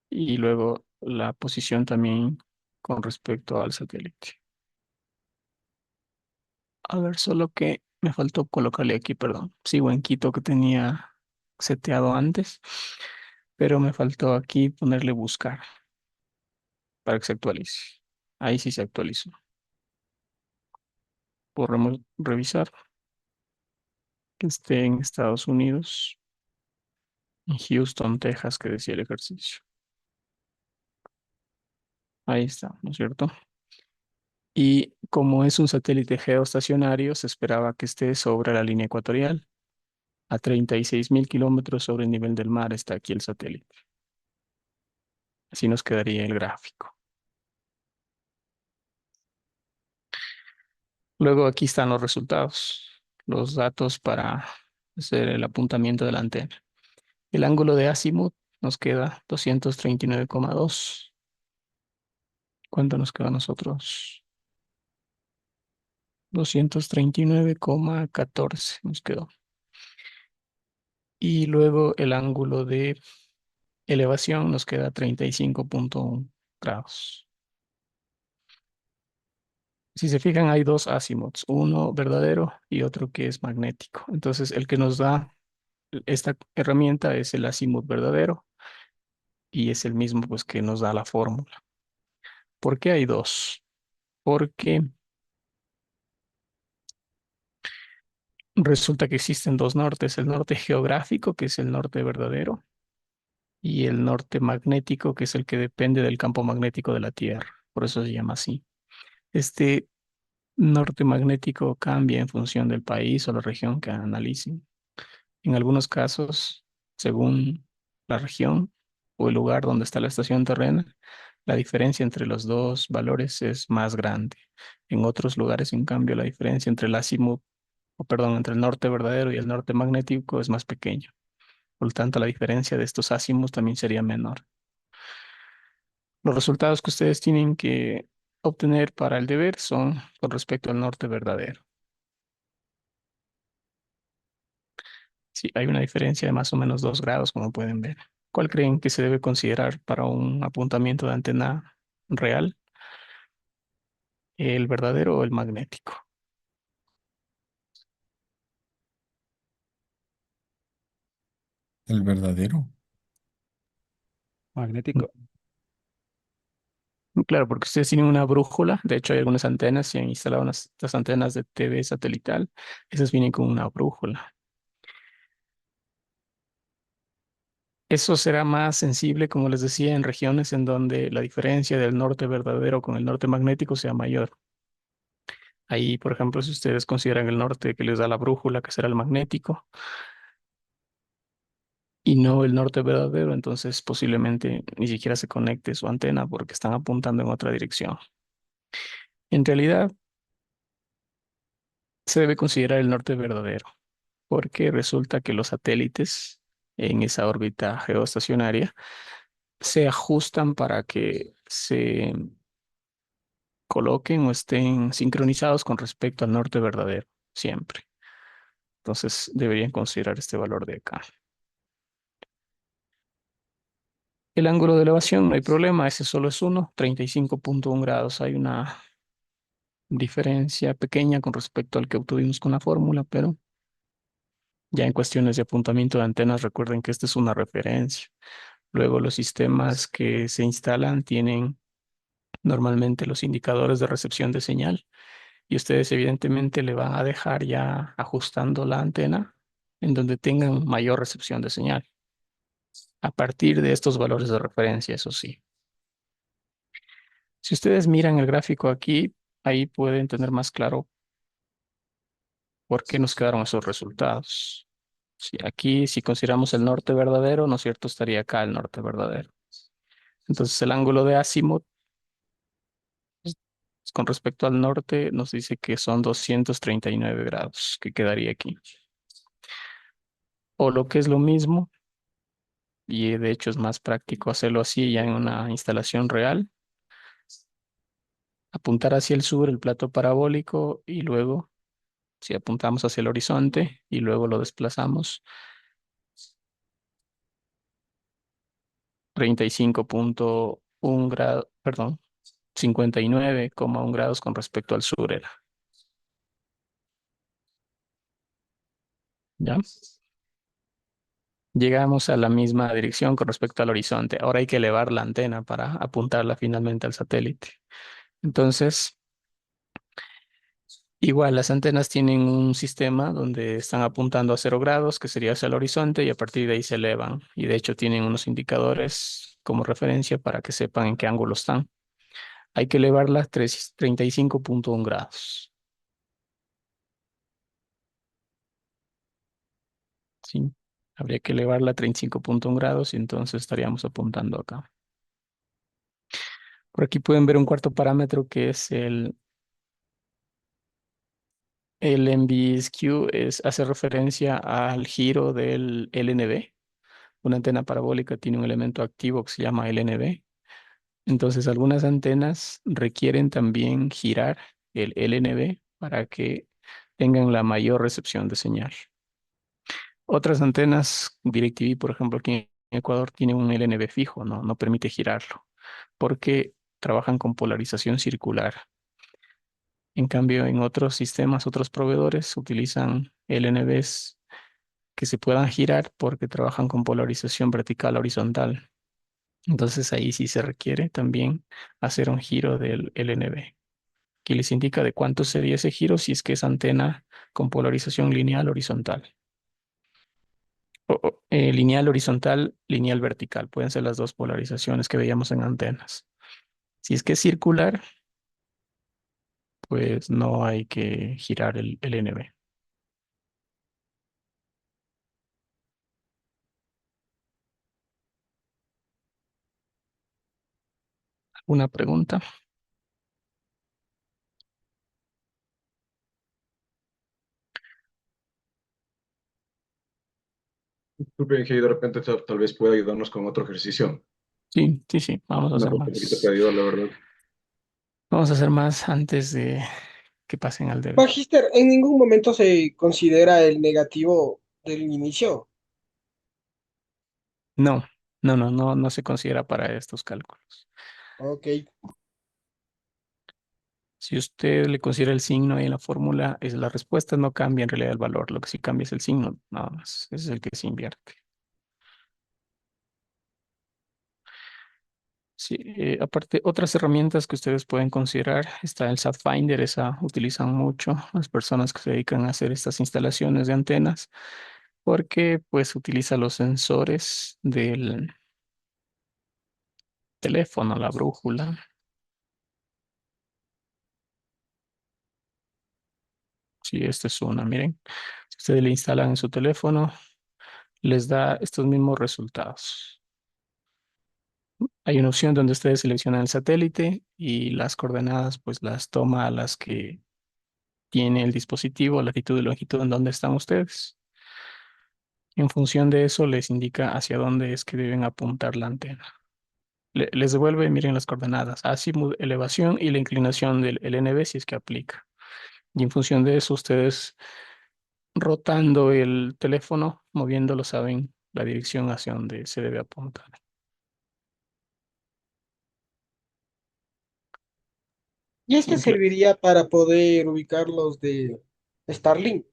S2: y luego la posición también con respecto al satélite. A ver, solo que me faltó colocarle aquí, perdón. Sigo en Quito que tenía seteado antes, pero me faltó aquí ponerle buscar para que se actualice. Ahí sí se actualizó. Podemos revisar que esté en Estados Unidos, en Houston, Texas, que decía el ejercicio. Ahí está, ¿no es cierto? Y como es un satélite geoestacionario, se esperaba que esté sobre la línea ecuatorial. A 36.000 kilómetros sobre el nivel del mar está aquí el satélite. Así nos quedaría el gráfico. Luego aquí están los resultados, los datos para hacer el apuntamiento de la antena. El ángulo de azimut nos queda 239,2. ¿Cuánto nos queda a nosotros? 239,14 nos quedó. Y luego el ángulo de elevación nos queda 35,1 grados. Si se fijan, hay dos azimuts, uno verdadero y otro que es magnético. Entonces, el que nos da esta herramienta es el azimut verdadero y es el mismo pues que nos da la fórmula. ¿Por qué hay dos? Porque resulta que existen dos nortes, el norte geográfico, que es el norte verdadero, y el norte magnético, que es el que depende del campo magnético de la Tierra. Por eso se llama así. Este norte magnético cambia en función del país o la región que analicen. En algunos casos, según la región o el lugar donde está la estación terrena, la diferencia entre los dos valores es más grande. En otros lugares, en cambio, la diferencia entre el azimut, o perdón, entre el norte verdadero y el norte magnético es más pequeño. Por lo tanto, la diferencia de estos ácimos también sería menor. Los resultados que ustedes tienen que obtener para el deber son con respecto al norte verdadero. Sí, hay una diferencia de más o menos 2 grados, como pueden ver. ¿Cuál creen que se debe considerar para un apuntamiento de antena real? ¿El verdadero o el magnético?
S5: El verdadero.
S7: Magnético.
S2: Claro, porque ustedes tienen una brújula. De hecho, hay algunas antenas, si han instalado estas antenas de TV satelital, esas vienen con una brújula. Eso será más sensible, como les decía, en regiones en donde la diferencia del norte verdadero con el norte magnético sea mayor. Ahí, por ejemplo, si ustedes consideran el norte que les da la brújula, que será el magnético, y no el norte verdadero, entonces posiblemente ni siquiera se conecte su antena porque están apuntando en otra dirección. En realidad, se debe considerar el norte verdadero, porque resulta que los satélites en esa órbita geoestacionaria se ajustan para que se coloquen o estén sincronizados con respecto al norte verdadero, siempre. Entonces deberían considerar este valor de acá. El ángulo de elevación, no hay problema, ese solo es 1, 35,1 grados. Hay una diferencia pequeña con respecto al que obtuvimos con la fórmula, pero Ya en cuestiones de apuntamiento de antenas, recuerden que esta es una referencia. Luego los sistemas que se instalan tienen normalmente los indicadores de recepción de señal y ustedes evidentemente le van a dejar ya ajustando la antena en donde tengan mayor recepción de señal a partir de estos valores de referencia, eso sí. Si ustedes miran el gráfico aquí, ahí pueden tener más claro por qué nos quedaron esos resultados. Sí, aquí, si consideramos el norte verdadero, ¿no es cierto? Estaría acá el norte verdadero. Entonces, el ángulo de azimut con respecto al norte nos dice que son 239 grados, que quedaría aquí. O lo que es lo mismo, y de hecho es más práctico hacerlo así ya en una instalación real, apuntar hacia el sur el plato parabólico y luego, si apuntamos hacia el horizonte y luego lo desplazamos, 35,1 grados, perdón, 59,1 grados con respecto al sur era. ¿Ya? Llegamos a la misma dirección con respecto al horizonte. Ahora hay que elevar la antena para apuntarla finalmente al satélite. Entonces, igual las antenas tienen un sistema donde están apuntando a 0 grados, que sería hacia el horizonte, y a partir de ahí se elevan. Y de hecho tienen unos indicadores como referencia para que sepan en qué ángulo están. Hay que elevarlas 35,1 grados. ¿Sí? Habría que elevarla a 35,1 grados y entonces estaríamos apuntando acá. Por aquí pueden ver un cuarto parámetro que es el NBSQ, hace referencia al giro del LNB. Una antena parabólica tiene un elemento activo que se llama LNB. Entonces, algunas antenas requieren también girar el LNB para que tengan la mayor recepción de señal. Otras antenas, DirecTV, por ejemplo, aquí en Ecuador, tienen un LNB fijo, no permite girarlo, porque trabajan con polarización circular. En cambio, en otros sistemas, otros proveedores utilizan LNBs que se puedan girar porque trabajan con polarización vertical horizontal. Entonces ahí sí se requiere también hacer un giro del LNB, que les indica de cuánto sería ese giro si es que es antena con polarización lineal horizontal. Lineal horizontal, lineal vertical. Pueden ser las dos polarizaciones que veíamos en antenas. Si es que es circular, pues no hay que girar el LNB. ¿Una pregunta?
S10: Disculpe, que de repente tal vez pueda ayudarnos con otro ejercicio.
S2: Sí, vamos a
S10: Una
S2: hacer
S10: pregunta un poquito
S2: más.
S10: para ayudar, la verdad.
S2: Vamos a hacer más antes de que pasen al deber.
S4: Magister, ¿en ningún momento se considera el negativo del inicio?
S2: No se considera para estos cálculos.
S4: Ok.
S2: Si usted le considera el signo ahí en la fórmula, la respuesta no cambia en realidad el valor. Lo que sí cambia es el signo, nada más. Ese es el que se invierte. Sí, aparte, otras herramientas que ustedes pueden considerar, está el SatFinder, esa utilizan mucho las personas que se dedican a hacer estas instalaciones de antenas, porque pues utiliza los sensores del teléfono, la brújula. Sí, esta es una, miren. Si ustedes le instalan en su teléfono, les da estos mismos resultados. Hay una opción donde ustedes seleccionan el satélite y las coordenadas, pues las toma a las que tiene el dispositivo, latitud y longitud en donde están ustedes. En función de eso, les indica hacia dónde es que deben apuntar la antena. Les devuelve, miren las coordenadas, azimut, elevación y la inclinación del LNB si es que aplica. Y en función de eso, ustedes rotando el teléfono, moviéndolo, saben la dirección hacia donde se debe apuntar.
S4: ¿Y este
S2: Simple.
S4: serviría para poder ubicar los de Starlink?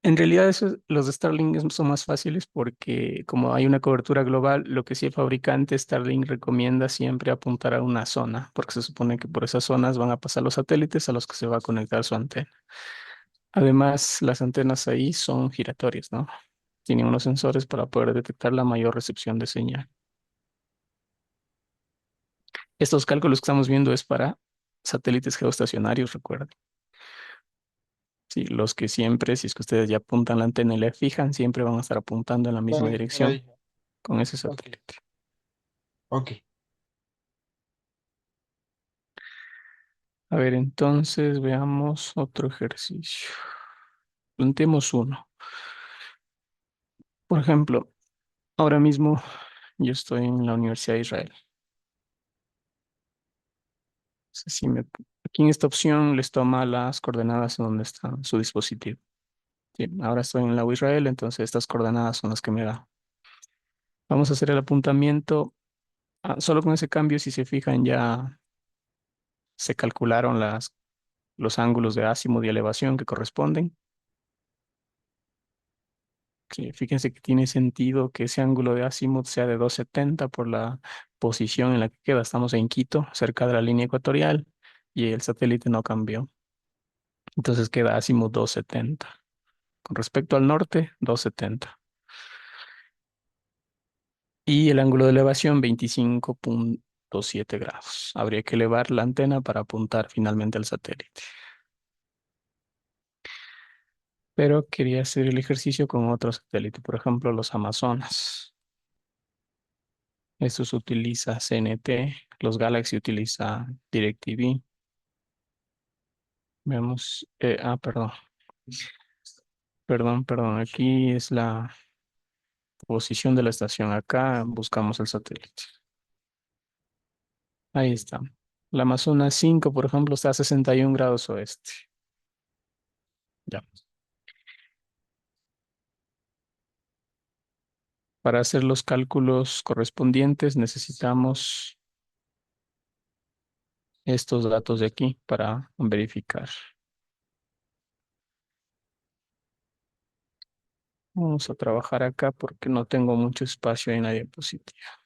S2: En realidad los de Starlink son más fáciles porque como hay una cobertura global, lo que sí el fabricante Starlink recomienda siempre apuntar a una zona, porque se supone que por esas zonas van a pasar los satélites a los que se va a conectar su antena. Además, las antenas ahí son giratorias, ¿no? Tienen unos sensores para poder detectar la mayor recepción de señal. Estos cálculos que estamos viendo es para satélites geoestacionarios, recuerden. Sí, los que siempre, si es que ustedes ya apuntan la antena y le fijan, siempre van a estar apuntando en la misma dirección con ese satélite.
S10: Ok.
S2: A ver, entonces veamos otro ejercicio. Planteemos uno. Por ejemplo, ahora mismo yo estoy en la Universidad de Israel. Si aquí en esta opción les toma las coordenadas en donde está su dispositivo. Sí, ahora estoy en la U Israel, entonces estas coordenadas son las que me da. Vamos a hacer el apuntamiento. Solo con ese cambio, si se fijan, ya se calcularon los ángulos de azimut y elevación que corresponden. Sí, fíjense que tiene sentido que ese ángulo de azimut sea de 270 por la posición en la que queda. Estamos en Quito, cerca de la línea ecuatorial, y el satélite no cambió. Entonces queda azimut 270. Con respecto al norte, 270. Y el ángulo de elevación, 25,7 grados. Habría que elevar la antena para apuntar finalmente al satélite. Pero quería hacer el ejercicio con otro satélite, por ejemplo, los Amazonas. Estos utiliza CNT, los Galaxy utiliza DirecTV. Veamos, perdón, aquí es la posición de la estación. Acá buscamos el satélite. Ahí está. La Amazonas 5, por ejemplo, está a 61 grados oeste. Ya. Para hacer los cálculos correspondientes necesitamos estos datos de aquí para verificar. Vamos a trabajar acá porque no tengo mucho espacio en la diapositiva.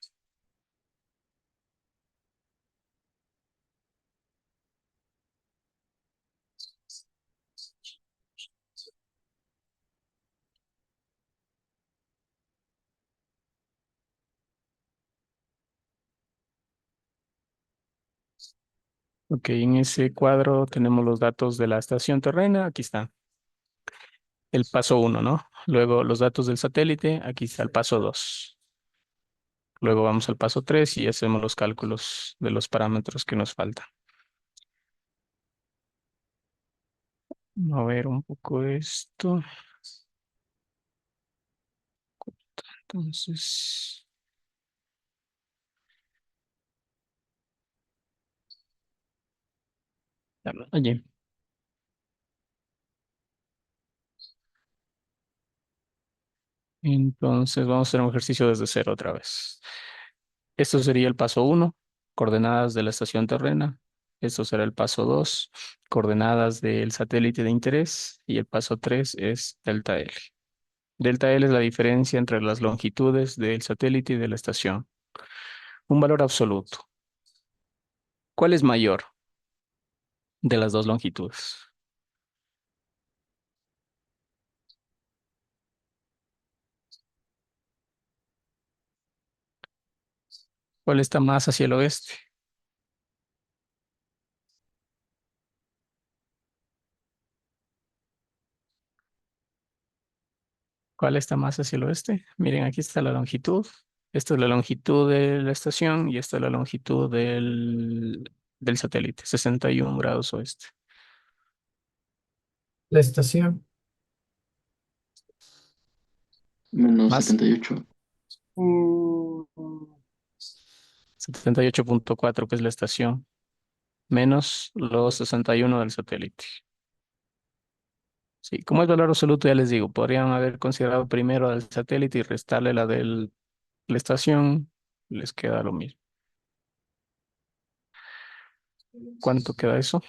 S2: Ok, en ese cuadro tenemos los datos de la estación terrena. Aquí está el paso 1, ¿no? Luego los datos del satélite. Aquí está el paso 2. Luego vamos al paso 3 y hacemos los cálculos de los parámetros que nos faltan. A ver un poco esto. Entonces, oye, entonces vamos a hacer un ejercicio desde cero otra vez. Esto sería el paso 1, coordenadas de la estación terrena. Esto será el paso 2, coordenadas del satélite de interés. Y el paso 3 es delta L. Delta L es la diferencia entre las longitudes del satélite y de la estación. Un valor absoluto. ¿Cuál es mayor de las dos longitudes? ¿Cuál está más hacia el oeste? ¿Cuál está más hacia el oeste? Miren, aquí está la longitud. Esta es la longitud de la estación y esta es la longitud del satélite, 61 grados oeste.
S8: La estación.
S6: Menos
S2: Más
S6: 78.
S2: 78,4 que es la estación, menos los 61 del satélite. Sí, como es valor absoluto, ya les digo, podrían haber considerado primero al satélite y restarle la de la estación, les queda lo mismo. ¿Cuánto queda eso?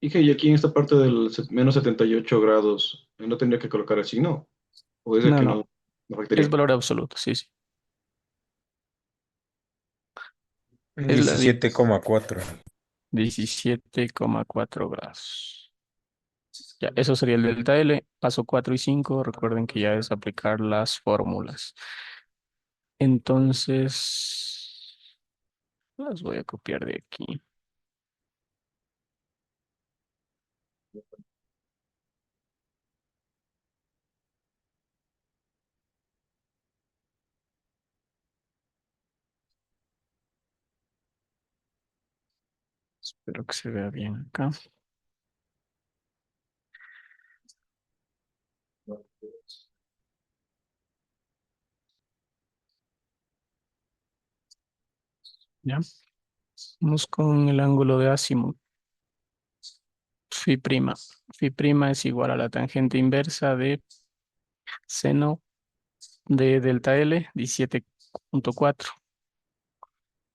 S10: Dije, y aquí en esta parte del menos 78 grados, ¿no tendría que colocar el signo? ¿O es de
S2: No,
S10: que
S2: no,
S10: no
S2: es
S10: afectaría?
S2: valor absoluto, sí, sí. Es la
S5: 17,4.
S2: 17,4 grados. Ya, eso sería el delta L. Paso 4 y 5. Recuerden que ya es aplicar las fórmulas. Entonces, las voy a copiar de aquí. Espero que se vea bien acá. Ya. Vamos con el ángulo de azimut. Phi prima. Phi prima es igual a la tangente inversa de seno de delta L, 17,4,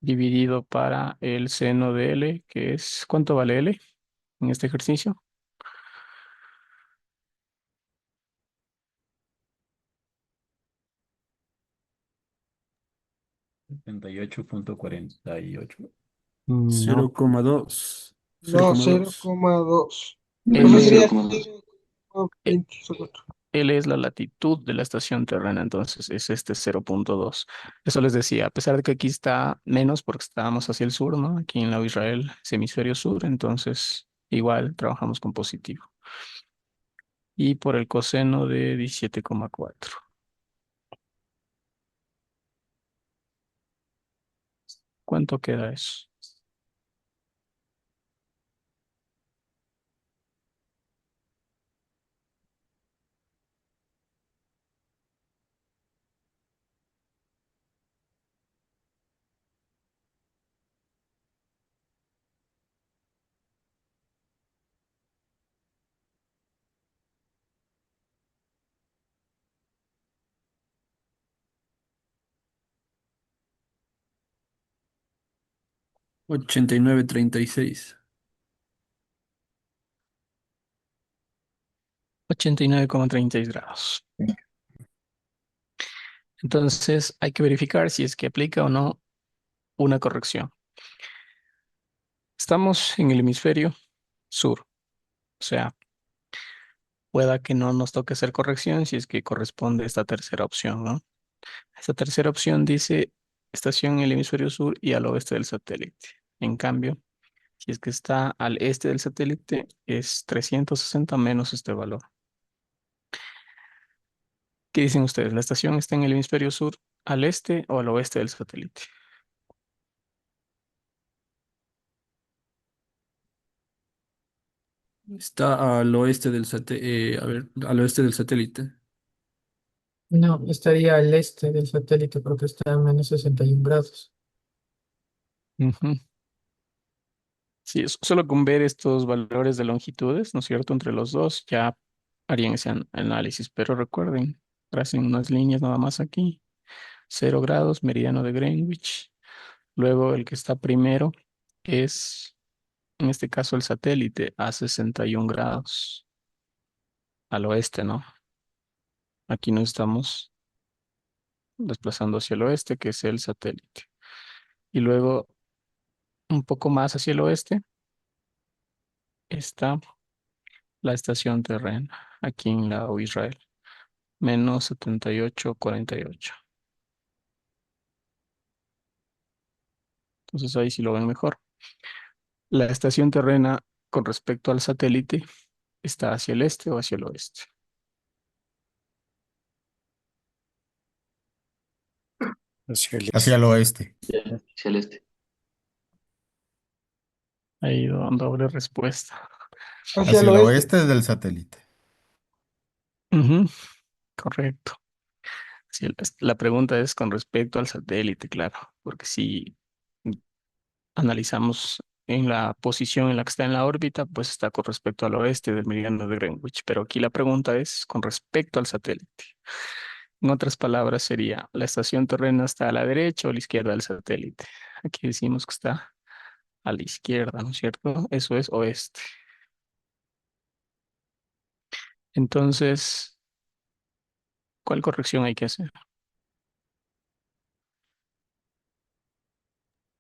S2: dividido para el seno de L, que es, ¿cuánto vale L en este ejercicio?
S3: 78,48.
S7: No,
S3: 0,2.
S4: No,
S3: 0,2.
S4: 0,2.
S2: L,
S4: Profe,
S6: Cero
S4: sería
S6: coma dos.
S2: eh,
S4: 0,20 segundo.
S2: L es la latitud de la estación terrena, entonces es este 0,2. Eso les decía, a pesar de que aquí está menos porque estábamos hacia el sur, ¿no? Aquí en la Israel es hemisferio sur, entonces igual trabajamos con positivo. Y por el coseno de 17,4. ¿Cuánto queda eso?
S3: Ochenta y nueve 36.
S2: 89,36 grados. Entonces hay que verificar si es que aplica o no una corrección. Estamos en el hemisferio sur, o sea, pueda que no nos toque hacer corrección si es que corresponde esta tercera opción, ¿no? Esta tercera opción dice estación en el hemisferio sur y al oeste del satélite. En cambio, si es que está al este del satélite, es 360 menos este valor. ¿Qué dicen ustedes? ¿La estación está en el hemisferio sur, al este o al oeste del satélite?
S3: Está al oeste del satélite. A ver, al oeste del satélite.
S8: No, estaría al este del satélite porque está a menos 61 grados.
S2: Ujú. Sí, solo con ver estos valores de longitudes, ¿no es cierto? Entre los dos ya harían ese análisis, pero recuerden, tracen unas líneas nada más aquí. 0 grados, meridiano de Greenwich. Luego el que está primero es, en este caso, el satélite a 61 grados al oeste, ¿no? Aquí nos estamos desplazando hacia el oeste, que es el satélite. Y luego, un poco más hacia el oeste, está la estación terrena, aquí en la Israel. Menos 78,48. Entonces ahí sí lo ven mejor. La estación terrena con respecto al satélite está hacia el este o hacia el oeste.
S5: Hacia el oeste.
S6: Celeste.
S2: Ahí doble respuesta.
S4: Hacia
S5: Hacia
S4: el
S5: el
S4: oeste.
S5: oeste del satélite.
S2: Ujú, correcto. Sí, la pregunta es con respecto al satélite, claro, porque si analizamos en la posición en la que está en la órbita, pues está con respecto al oeste del meridiano de Greenwich, pero aquí la pregunta es con respecto al satélite. En otras palabras, sería, ¿la estación terrena está a la derecha o a la izquierda del satélite? Aquí decimos que está a la izquierda, ¿no es cierto? Eso es oeste. Entonces, ¿cuál corrección hay que hacer?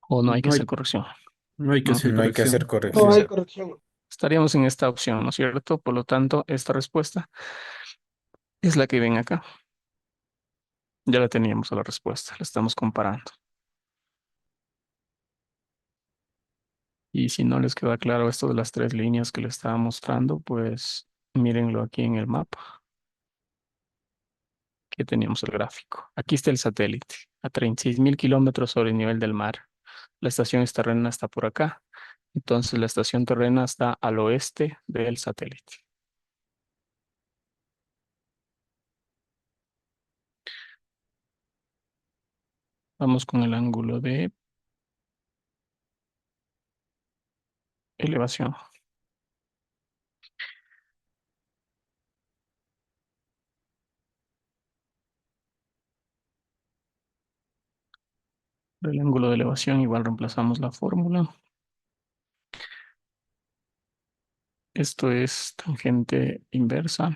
S2: ¿O no hay que
S3: No
S2: hacer
S3: hay,
S2: corrección?
S3: no hay que
S2: ¿No?
S3: hacer
S5: No hay que hacer
S3: corrección.
S4: No hay
S5: corrección.
S4: corrección.
S2: Estaríamos en esta opción, ¿no es cierto? Por lo tanto, esta respuesta es la que ven acá. Ya la teníamos a la respuesta, la estamos comparando. Y si no les queda claro esto de las tres líneas que les estaba mostrando, pues mírenlo aquí en el mapa, que teníamos el gráfico. Aquí está el satélite, a 36.000 kilómetros sobre el nivel del mar. La estación terrena está por acá. Entonces la estación terrena está al oeste del satélite. Vamos con el ángulo de elevación. Del ángulo de elevación igual reemplazamos la fórmula. Esto es tangente inversa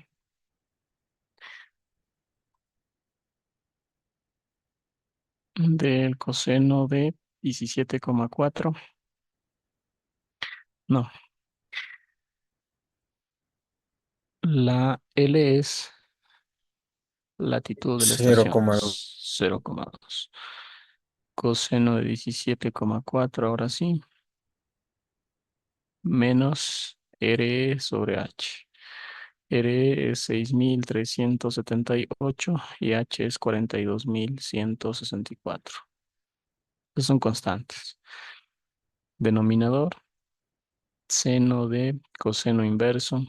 S2: del coseno de 17,4. No, la L es latitud de la estación,
S5: 0,2.
S2: 0,2. Coseno de 17,4, ahora sí, menos R sobre H. R es 6.378 y H es 42.164. Estos son constantes. Denominador, seno de coseno inverso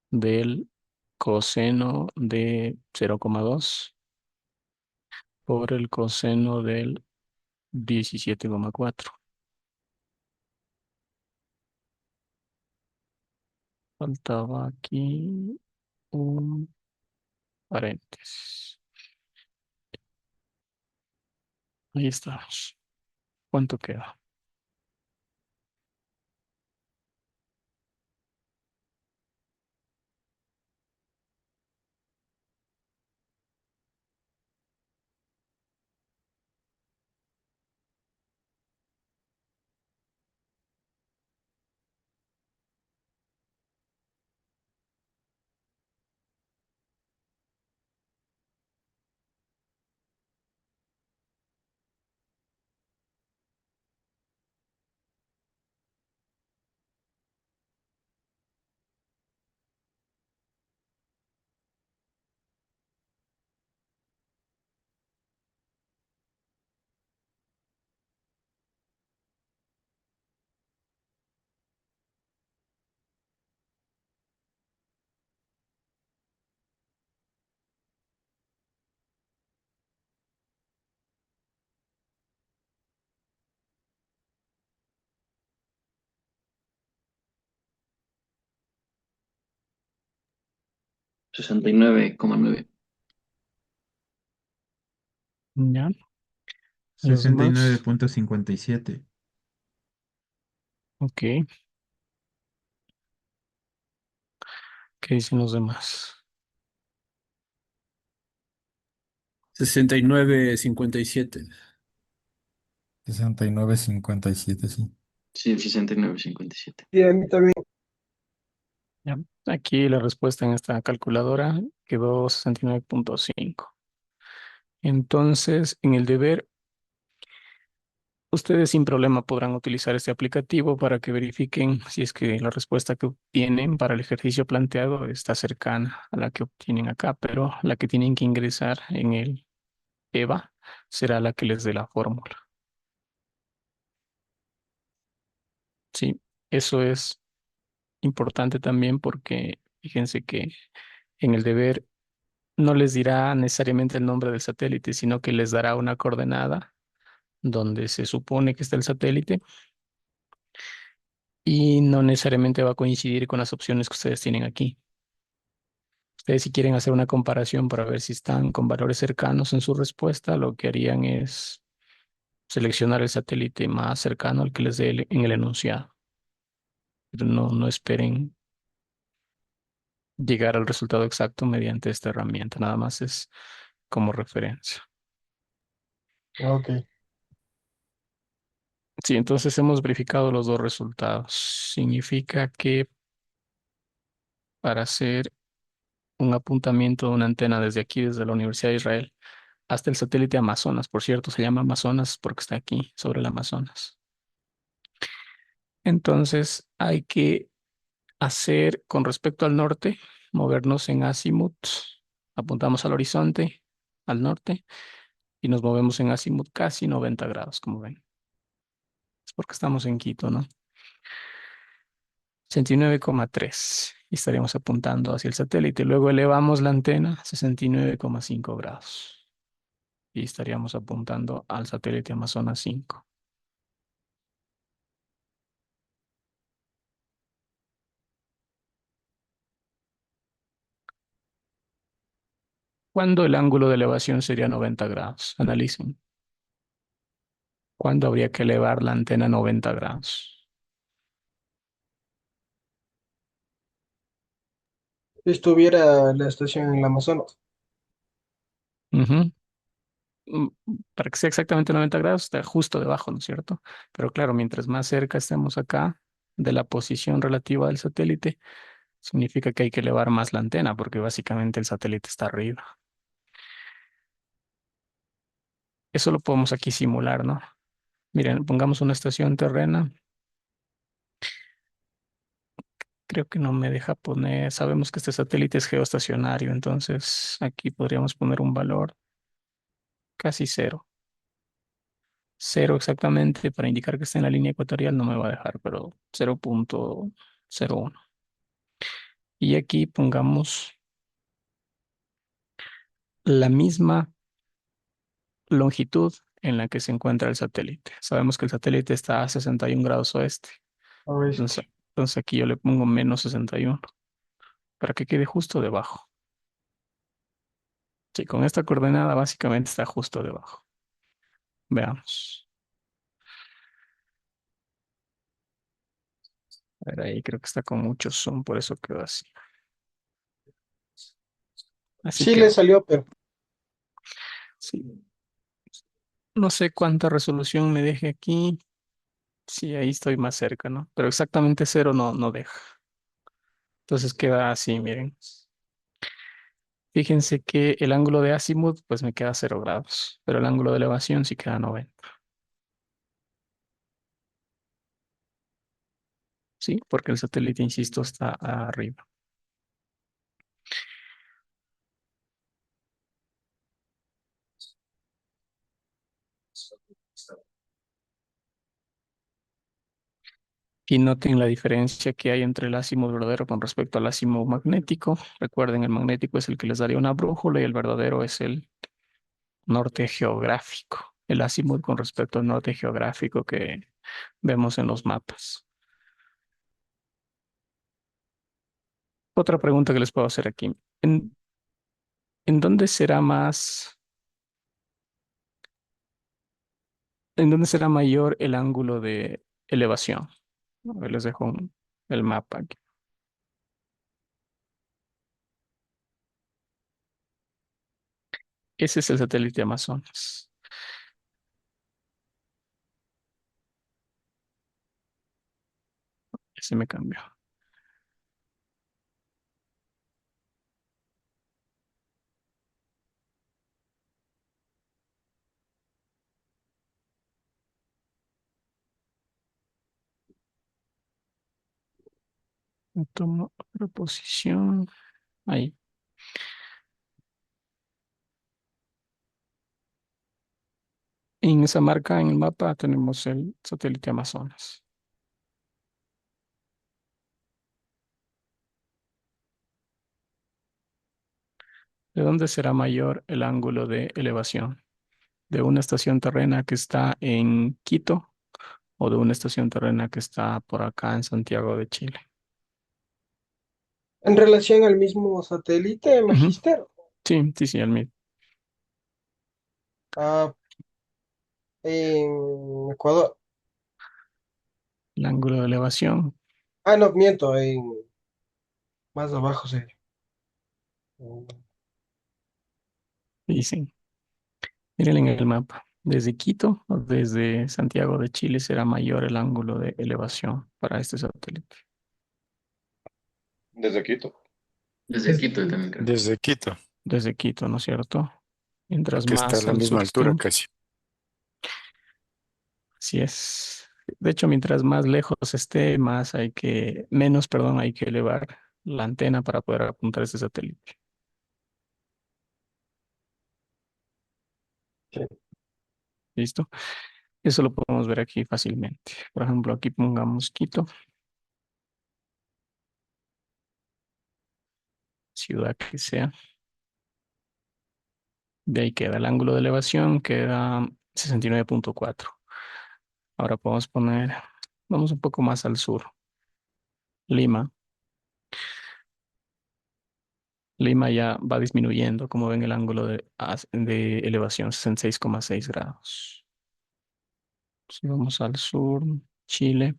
S2: del coseno de 0,2 por el coseno del 17,4. Faltaba aquí un paréntesis. Ahí estamos. ¿Cuánto queda?
S6: Sesenta y nueve coma nueve.
S2: Ya. Los
S3: Sesenta y nueve
S2: demás.
S3: punto 57.
S2: Ok. ¿Qué dicen los demás?
S3: 69,57.
S5: 69,57, sí.
S6: Sí, 69,57.
S4: Y a mí también.
S2: Ya. Aquí la respuesta en esta calculadora quedó 69,5. Entonces, en el deber, ustedes sin problema podrán utilizar este aplicativo para que verifiquen si es que la respuesta que obtienen para el ejercicio planteado está cercana a la que obtienen acá, pero la que tienen que ingresar en el EVA será la que les dé la fórmula. Sí, eso es importante también porque fíjense que en el deber no les dirá necesariamente el nombre del satélite, sino que les dará una coordenada donde se supone que está el satélite y no necesariamente va a coincidir con las opciones que ustedes tienen aquí. Ustedes si quieren hacer una comparación para ver si están con valores cercanos en su respuesta, lo que harían es seleccionar el satélite más cercano al que les dé en el enunciado. Pero no esperen llegar al resultado exacto mediante esta herramienta. Nada más es como referencia.
S4: Ok.
S2: Sí, entonces hemos verificado los dos resultados. Significa que para hacer un apuntamiento de una antena desde aquí, desde la Universidad de Israel, hasta el satélite Amazonas, por cierto, se llama Amazonas porque está aquí, sobre el Amazonas. Entonces hay que hacer con respecto al norte, movernos en azimut, apuntamos al horizonte, al norte, y nos movemos en azimut casi 90 grados, como ven. Es porque estamos en Quito, ¿no? 69,3 y estaríamos apuntando hacia el satélite. Luego elevamos la antena a 69,5 grados y estaríamos apuntando al satélite Amazonas 5. ¿Cuándo el ángulo de elevación sería 90 grados? Analicen. ¿Cuándo habría que elevar la antena a 90 grados?
S4: Estuviera la estación en el Amazonas.
S2: Ujú. Mm, Para que sea exactamente 90 grados, está justo debajo, ¿no es cierto? Pero claro, mientras más cerca estemos acá de la posición relativa del satélite, significa que hay que elevar más la antena, porque básicamente el satélite está arriba. Eso lo podemos aquí simular, ¿no? Miren, pongamos una estación terrena. Creo que no me deja poner, sabemos que este satélite es geoestacionario, entonces aquí podríamos poner un valor casi cero. Cero exactamente para indicar que está en la línea ecuatorial no me va a dejar, pero 0,01. Y aquí pongamos la misma longitud en la que se encuentra el satélite. Sabemos que el satélite está a 61 grados oeste. Entonces, entonces aquí yo le pongo menos 61 para que quede justo debajo. Sí, con esta coordenada básicamente está justo debajo. Veamos. A ver, ahí creo que está con mucho zoom, por eso quedó así. Así
S4: Sí le
S2: quedó.
S4: salió, pero
S2: Sí. No sé cuánta resolución me deje aquí. Sí, ahí estoy más cerca, ¿no? Pero exactamente cero no deja. Entonces queda así, miren. Fíjense que el ángulo de azimut pues me queda 0 grados, pero el ángulo de elevación sí queda 90. Sí, porque el satélite, insisto, está arriba. Y noten la diferencia que hay entre el azimut verdadero con respecto al azimut magnético. Recuerden, el magnético es el que les daría una brújula y el verdadero es el norte geográfico. El azimut con respecto al norte geográfico que vemos en los mapas. Otra pregunta que les puedo hacer aquí. ¿En, en dónde será más, en dónde será mayor el ángulo de elevación? A ver, les dejo el mapa aquí. Ese es el satélite Amazonas. Ese me cambió. Tomo otra posición. Ahí. En esa marca en el mapa tenemos el satélite Amazonas. ¿De dónde será mayor el ángulo de elevación? ¿De una estación terrena que está en Quito o de una estación terrena que está por acá en Santiago de Chile?
S4: en relación al mismo satélite,
S2: Ujú.
S4: Magister,
S2: Sí, el mismo.
S4: ah, en Ecuador.
S2: El ángulo de elevación.
S4: Ah, no, miento, en más abajo, sí.
S2: Dicen, miren en el mapa, desde Quito o desde Santiago de Chile será mayor el ángulo de elevación para este satélite.
S10: Desde Quito.
S6: Desde Quito yo también creo.
S9: Desde Quito,
S2: Desde Quito, ¿no es cierto? Mientras
S9: que está a
S2: más
S9: la
S2: al
S9: misma
S2: sur
S9: altura
S2: estén,
S9: casi.
S2: así es. De hecho, mientras más lejos esté, menos, perdón, hay que elevar la antena para poder apuntar a este satélite. ¿Listo? Eso lo podemos ver aquí fácilmente. Por ejemplo, aquí pongamos Quito, ciudad que sea. De ahí queda el ángulo de elevación, queda 69.4. Ahora podemos poner, vamos un poco más al sur. Lima. Lima ya va disminuyendo, como ven el ángulo de elevación, 66,6 grados. Si vamos al sur, Chile,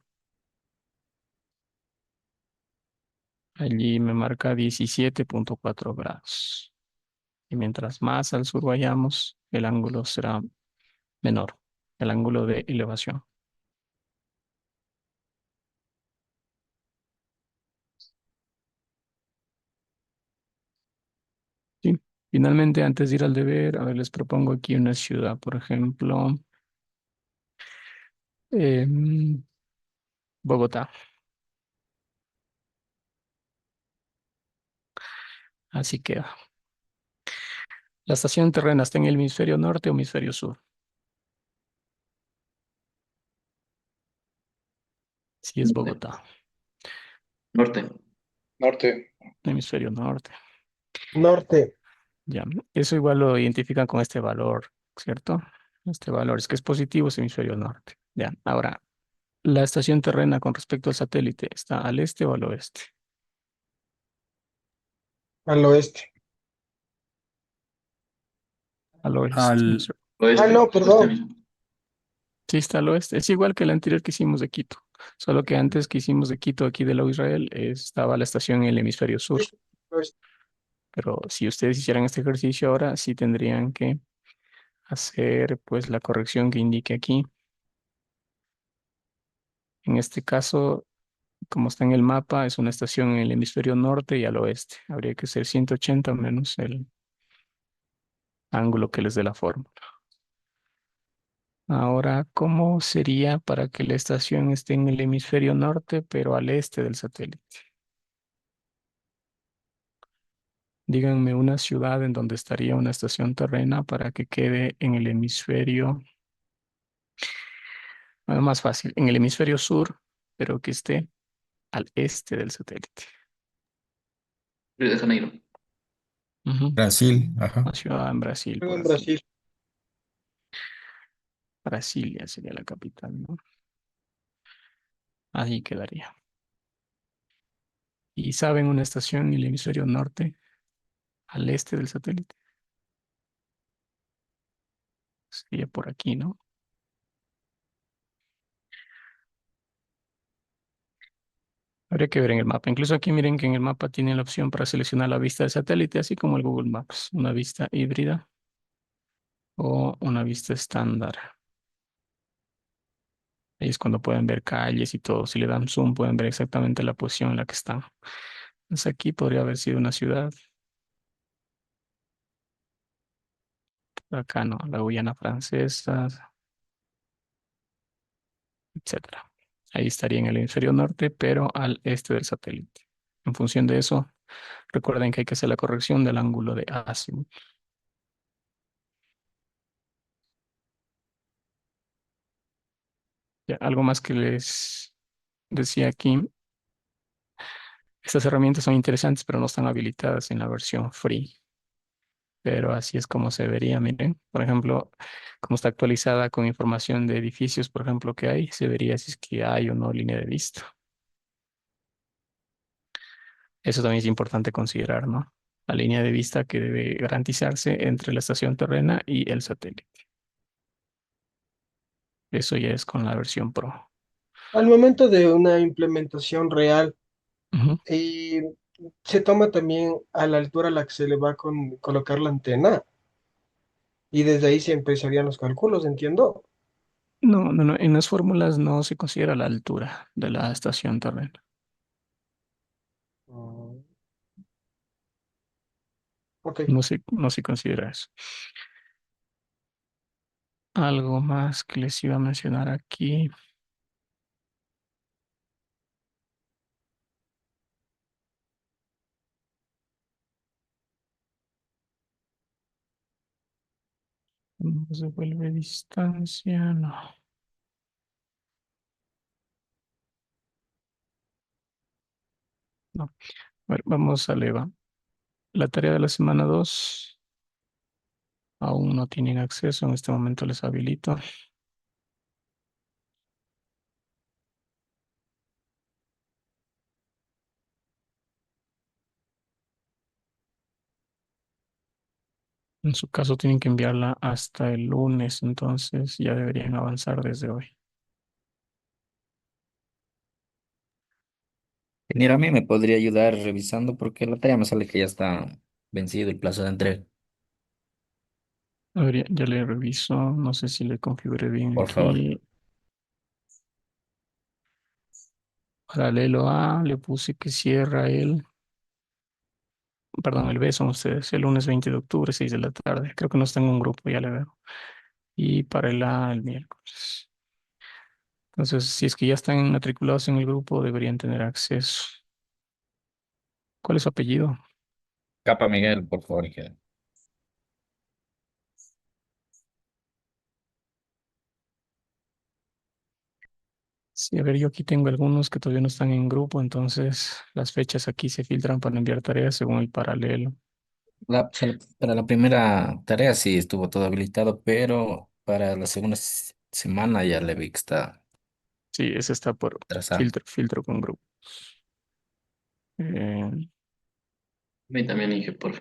S2: allí me marca 17.4 grados. Y mientras más al sur vayamos, el ángulo será menor, el ángulo de elevación. Sí. Finalmente, antes de ir al deber, a ver, les propongo aquí una ciudad, por ejemplo, Bogotá. Así queda. La estación terrena está en el hemisferio norte o hemisferio sur. Sí, es Bogotá,
S6: Norte.
S10: Norte.
S2: hemisferio norte.
S4: Norte.
S2: Ya, eso igual lo identifican con este valor, ¿cierto? Este valor es que es positivo, es hemisferio norte. Ya, ahora, la estación terrena con respecto al satélite, ¿está al este o al oeste?
S4: Al oeste.
S2: Al oeste.
S5: Al-
S6: Oeste.
S4: no,
S6: Oeste
S4: perdón.
S6: mismo.
S2: Sí, está al oeste. Es igual que el anterior que hicimos de Quito. Solo que antes que hicimos de Quito aquí de la Israel, estaba la estación en el hemisferio sur.
S4: Oeste.
S2: Pero si ustedes hicieran este ejercicio ahora, sí tendrían que hacer pues la corrección que indique aquí. En este caso, como está en el mapa, es una estación en el hemisferio norte y al oeste. Habría que ser 180 menos el ángulo que les dé la fórmula. Ahora, ¿cómo sería para que la estación esté en el hemisferio norte, pero al este del satélite? Díganme una ciudad en donde estaría una estación terrena para que quede en el hemisferio, más fácil, en el hemisferio sur, pero que esté al este del satélite.
S6: Río de Janeiro.
S2: Ujú.
S5: Brasil, ajá.
S2: Una ciudad en Brasil,
S4: Luego
S2: por
S4: en
S2: ejemplo.
S4: Brasil.
S2: Brasilia sería la capital, ¿no? Ahí quedaría. ¿Y saben una estación en el hemisferio norte, al este del satélite? Sería por aquí, ¿no? Habría que ver en el mapa. Incluso aquí miren que en el mapa tienen la opción para seleccionar la vista del satélite, así como el Google Maps. Una vista híbrida o una vista estándar. Ahí es cuando pueden ver calles y todo. Si le dan zoom, pueden ver exactamente la posición en la que están. Entonces aquí podría haber sido una ciudad. Por acá no, la Guyana Francesa, etcétera. Ahí estaría en el hemisferio norte, pero al este del satélite. En función de eso, recuerden que hay que hacer la corrección del ángulo de azimut. Ya, algo más que les decía aquí. Estas herramientas son interesantes, pero no están habilitadas en la versión free. Pero así es como se vería, miren. Por ejemplo, como está actualizada con información de edificios, por ejemplo, que hay, se vería si es que hay o no línea de vista. Eso también es importante considerar, ¿no? La línea de vista que debe garantizarse entre la estación terrena y el satélite. Eso ya es con la versión Pro.
S4: Al momento de una implementación real,
S2: Ujú.
S4: se toma también a la altura a la que se le va a colocar la antena y desde ahí se empezarían los cálculos, entiendo.
S2: No, no, no. En las fórmulas no se considera la altura de la estación terrena.
S4: Mm, ok.
S2: No se considera eso. Algo más que les iba a mencionar aquí. ¿No se vuelve distancia? No. No. A ver, vamos a Leva. La tarea de la semana 2 aún no tienen acceso. En este momento les habilito. En su caso tienen que enviarla hasta el lunes, entonces ya deberían avanzar desde hoy.
S11: Mira, a mí me podría ayudar revisando porque la tarea me sale que ya está vencido el plazo de entrega.
S2: A ver, ya le reviso. No sé si le configuré bien
S11: Por favor.
S2: aquí. Paralelo A, le puse que cierra perdón, el B son ustedes, el lunes 20 de octubre, 6 de la tarde. Creo que no está en un grupo, ya le veo. Y para el A, el miércoles. Entonces, si es que ya están matriculados en el grupo, deberían tener acceso. ¿Cuál es su apellido?
S11: Capa Miguel, por favor, ingeniero.
S2: Sí, a ver, yo aquí tengo algunos que todavía no están en grupo, entonces las fechas aquí se filtran para enviar tareas según el paralelo.
S11: Para la primera tarea sí estuvo todo habilitado, pero para la segunda semana ya le vi que está
S2: Sí, ese está por
S11: atrasado.
S2: filtro con grupo. Eh,
S6: A mí también dije, por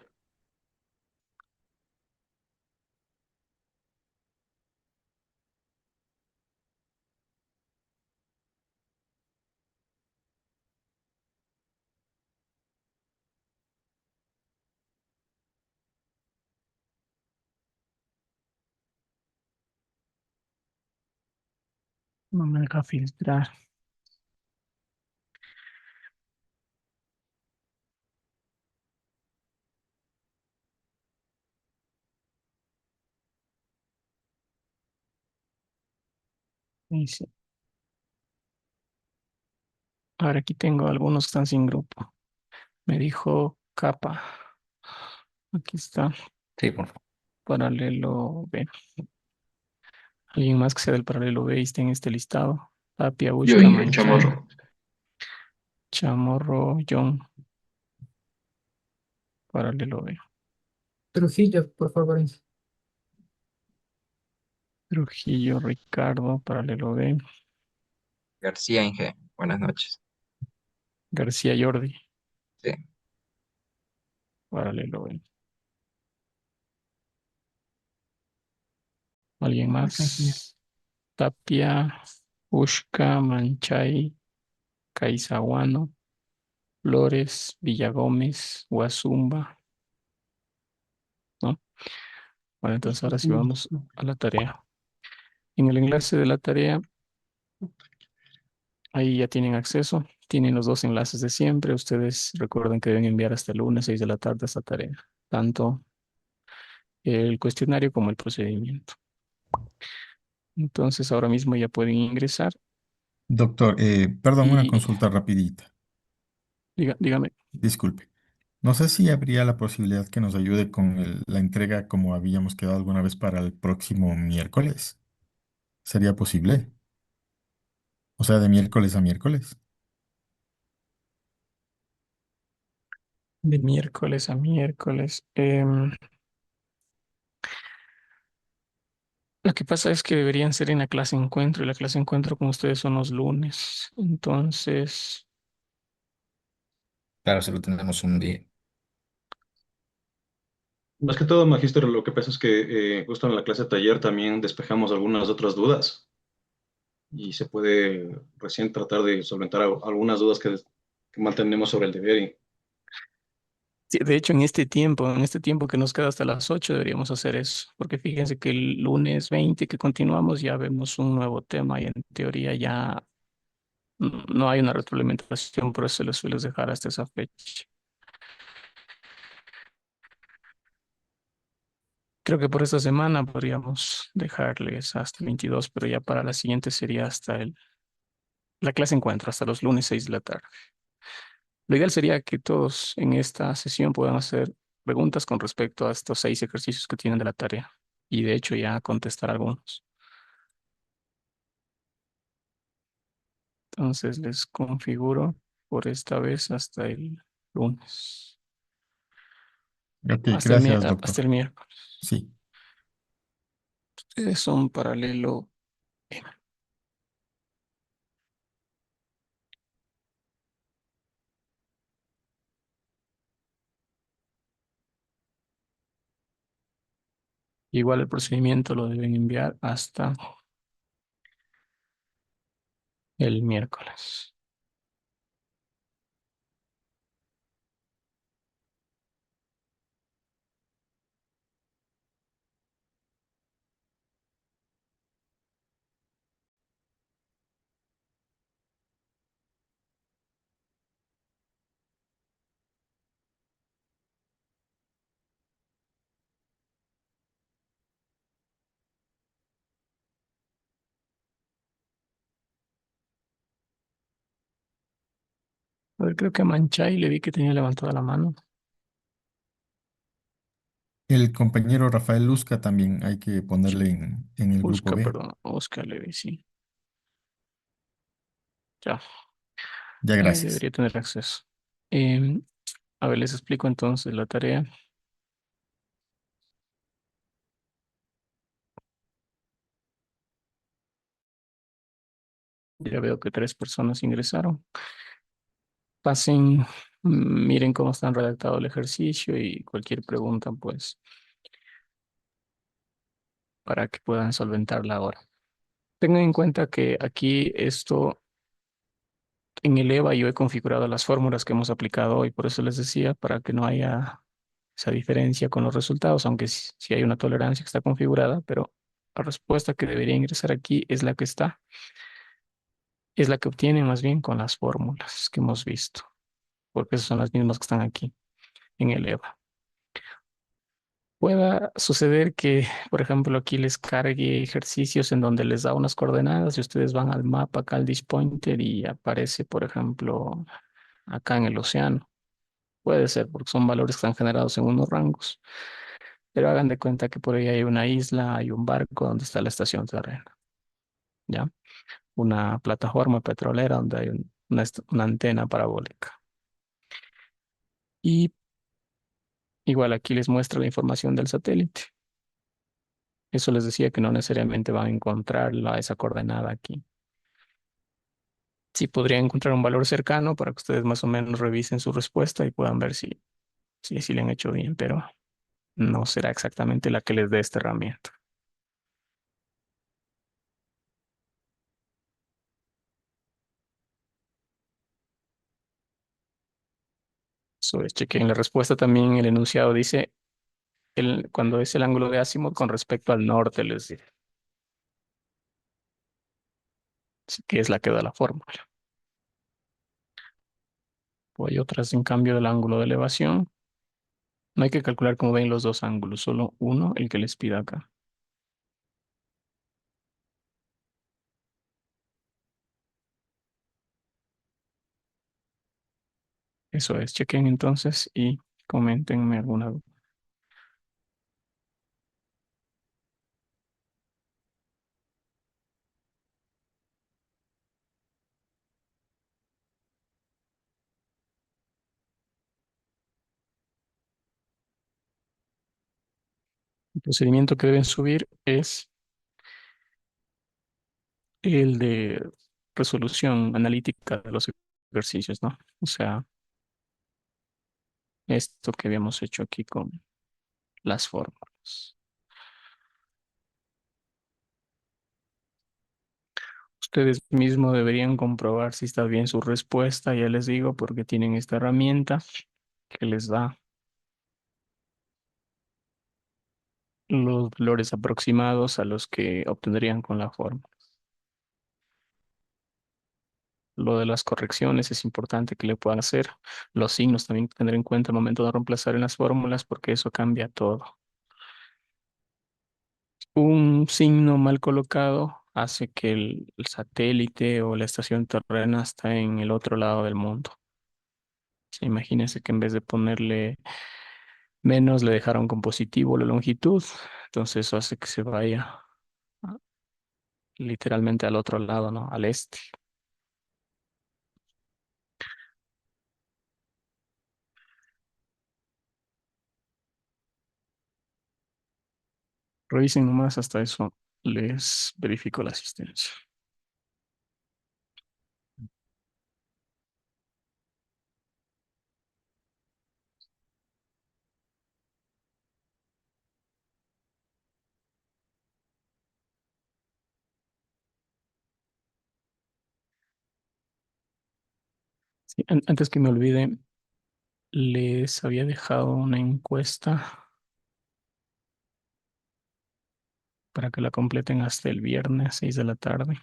S2: no me deja filtrar. Dice, ahora aquí tengo algunos que están sin grupo. Me dijo capa. Aquí está,
S11: Sí, por favor.
S2: paralelo B. Alguien más que sea del paralelo B y esté en este listado. Tapia,
S6: yo,
S2: Busca,
S6: Inge,
S2: Manchay,
S6: Chamorro.
S2: Chamorro, John, paralelo B.
S8: Trujillo, por favor.
S2: Trujillo, Ricardo, paralelo B.
S12: García Inge, buenas noches.
S2: García, Jordi,
S12: Sí,
S2: paralelo B. ¿Alguien más? Tapia, Busca, Manchay, Caizahuano, Flores, Villagómez, Guazumba, ¿no? Bueno, entonces ahora sí vamos a la tarea. En el enlace de la tarea, ahí ya tienen acceso, tienen los dos enlaces de siempre. Ustedes recuerden que deben enviar hasta el lunes 6 de la tarde esta tarea, tanto el cuestionario como el procedimiento. Entonces ahora mismo ya pueden ingresar
S5: Doctor, perdón, una
S2: y
S5: consulta rapidita.
S2: dígame.
S5: Disculpe. No sé si habría la posibilidad que nos ayude con la entrega como habíamos quedado alguna vez para el próximo miércoles. ¿Sería posible? O sea, de miércoles a miércoles.
S2: De miércoles a miércoles. Lo que pasa es que deberían ser en la clase encuentro y la clase encuentro con ustedes son los lunes. Entonces,
S11: Claro, solo tenemos un día.
S10: Más que todo, Magíster, lo que pasa es que justo en la clase de taller también despejamos algunas otras dudas y se puede recién tratar de solventar algunas dudas que mantenemos sobre el deber.
S2: Sí, de hecho, en este tiempo que nos queda hasta las 8 deberíamos hacer eso, porque fíjense que el lunes 20 que continuamos ya vemos un nuevo tema y en teoría ya no hay una retroalimentación, por eso lo sueles dejar hasta esa fecha. Creo que por esta semana podríamos dejarles hasta el 22, pero ya para la siguiente sería la clase encuentro, hasta los lunes 6 de la tarde. Lo ideal sería que todos en esta sesión puedan hacer preguntas con respecto a estos 6 ejercicios que tienen de la tarea y de hecho ya contestar algunos. Entonces les configuro por esta vez hasta el lunes,
S5: Ok, gracias,
S2: hasta
S5: doctor.
S2: el miércoles.
S5: Sí.
S2: Ustedes son paralelo. Igual el procedimiento lo deben enviar hasta el miércoles. A ver, creo que a Manchay le vi que tenía levantada la mano.
S5: El compañero Rafael Luzca también hay que ponerle en el grupo
S2: Busca,
S5: B.
S2: perdón, Oscar le vi, sí. Ya,
S5: Ya,
S2: ahí
S5: gracias.
S2: debería tener acceso. Em, a ver, les explico entonces la tarea. Ya veo que 3 personas ingresaron. Pasen, miren cómo están redactado el ejercicio y cualquier pregunta, pues, para que puedan solventarla ahora. Tengan en cuenta que aquí esto, en el EVA yo he configurado las fórmulas que hemos aplicado hoy, por eso les decía, para que no haya esa diferencia con los resultados, aunque sí hay una tolerancia que está configurada, pero la respuesta que debería ingresar aquí es la que obtienen más bien con las fórmulas que hemos visto, porque esas son las mismas que están aquí en el EVA. Pueda suceder que, por ejemplo, aquí les cargue ejercicios en donde les da unas coordenadas y ustedes van al mapa, acá al dispointer y aparece, por ejemplo, acá en el océano. Puede ser porque son valores que están generados en unos rangos, pero hagan de cuenta que por ahí hay una isla, hay un barco donde está la estación terrena, ¿ya? Una plataforma petrolera donde hay una antena parabólica. Y igual aquí les muestra la información del satélite. Eso les decía que no necesariamente van a encontrar esa coordenada aquí. Sí podrían encontrar un valor cercano para que ustedes más o menos revisen su respuesta y puedan ver si le han hecho bien, pero no será exactamente la que les dé esta herramienta. Eso es, chequen la respuesta también, el enunciado dice cuando es el ángulo de azimut con respecto al norte, les dice. Así que es la que da la fórmula. O hay otras en cambio del ángulo de elevación. No hay que calcular como ven los dos ángulos, solo uno, el que les pida acá. Eso es, chequen entonces y coméntenme alguna duda. El procedimiento que deben subir es el de resolución analítica de los ejercicios, ¿no? O sea, esto que habíamos hecho aquí con las fórmulas. Ustedes mismos deberían comprobar si está bien su respuesta, ya les digo, porque tienen esta herramienta que les da los valores aproximados a los que obtendrían con la fórmula. Lo de las correcciones es importante que le puedan hacer. Los signos también tener en cuenta al momento de reemplazar en las fórmulas porque eso cambia todo. Un signo mal colocado hace que el satélite o la estación terrena está en el otro lado del mundo. Sí, imagínense que en vez de ponerle menos le dejaron con positivo la longitud, entonces eso hace que se vaya ah, literalmente al otro lado, ¿no? Al este. Revisen nomás, hasta eso les verifico la asistencia. Sí, antes que me olvide, les había dejado una encuesta para que la completen hasta el viernes 6 de la tarde.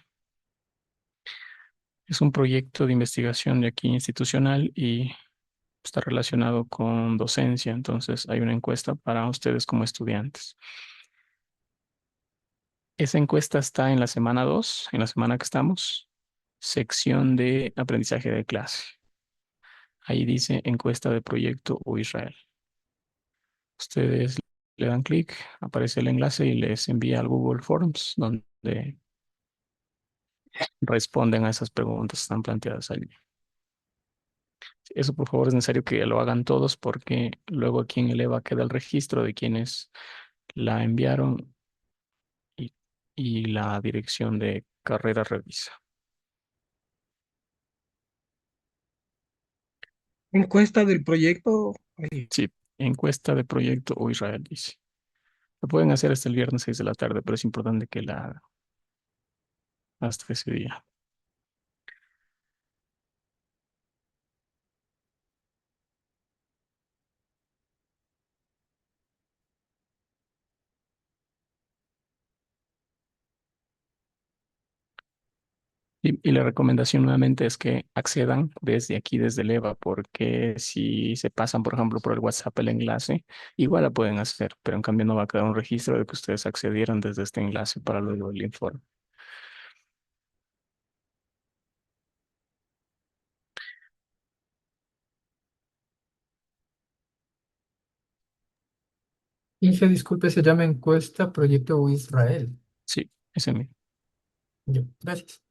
S2: Es un proyecto de investigación de aquí institucional y está relacionado con docencia, entonces hay una encuesta para ustedes como estudiantes. Esa encuesta está en la semana 2, en la semana que estamos, sección de aprendizaje de clase. Ahí dice encuesta de proyecto o Israel. Ustedes le dan clic, aparece el enlace y les envía al Google Forms donde responden a esas preguntas que están planteadas allí. Eso, por favor, es necesario que lo hagan todos porque luego aquí en el EVA queda el registro de quienes la enviaron y, y la dirección de carrera revisa.
S4: Encuesta del proyecto.
S2: Sí, encuesta de proyecto o Israel dice. Lo pueden hacer hasta el viernes 6 de la tarde, pero es importante que la hagan hasta ese día. Y la recomendación nuevamente es que accedan desde aquí, desde el EVA, porque si se pasan, por ejemplo, por el WhatsApp el enlace, igual la pueden hacer, pero en cambio no va a quedar un registro de que ustedes accedieron desde este enlace para luego el informe.
S8: Inge, disculpe, se llama encuesta Proyecto Israel.
S2: Sí, ese mismo.
S8: Ya, gracias.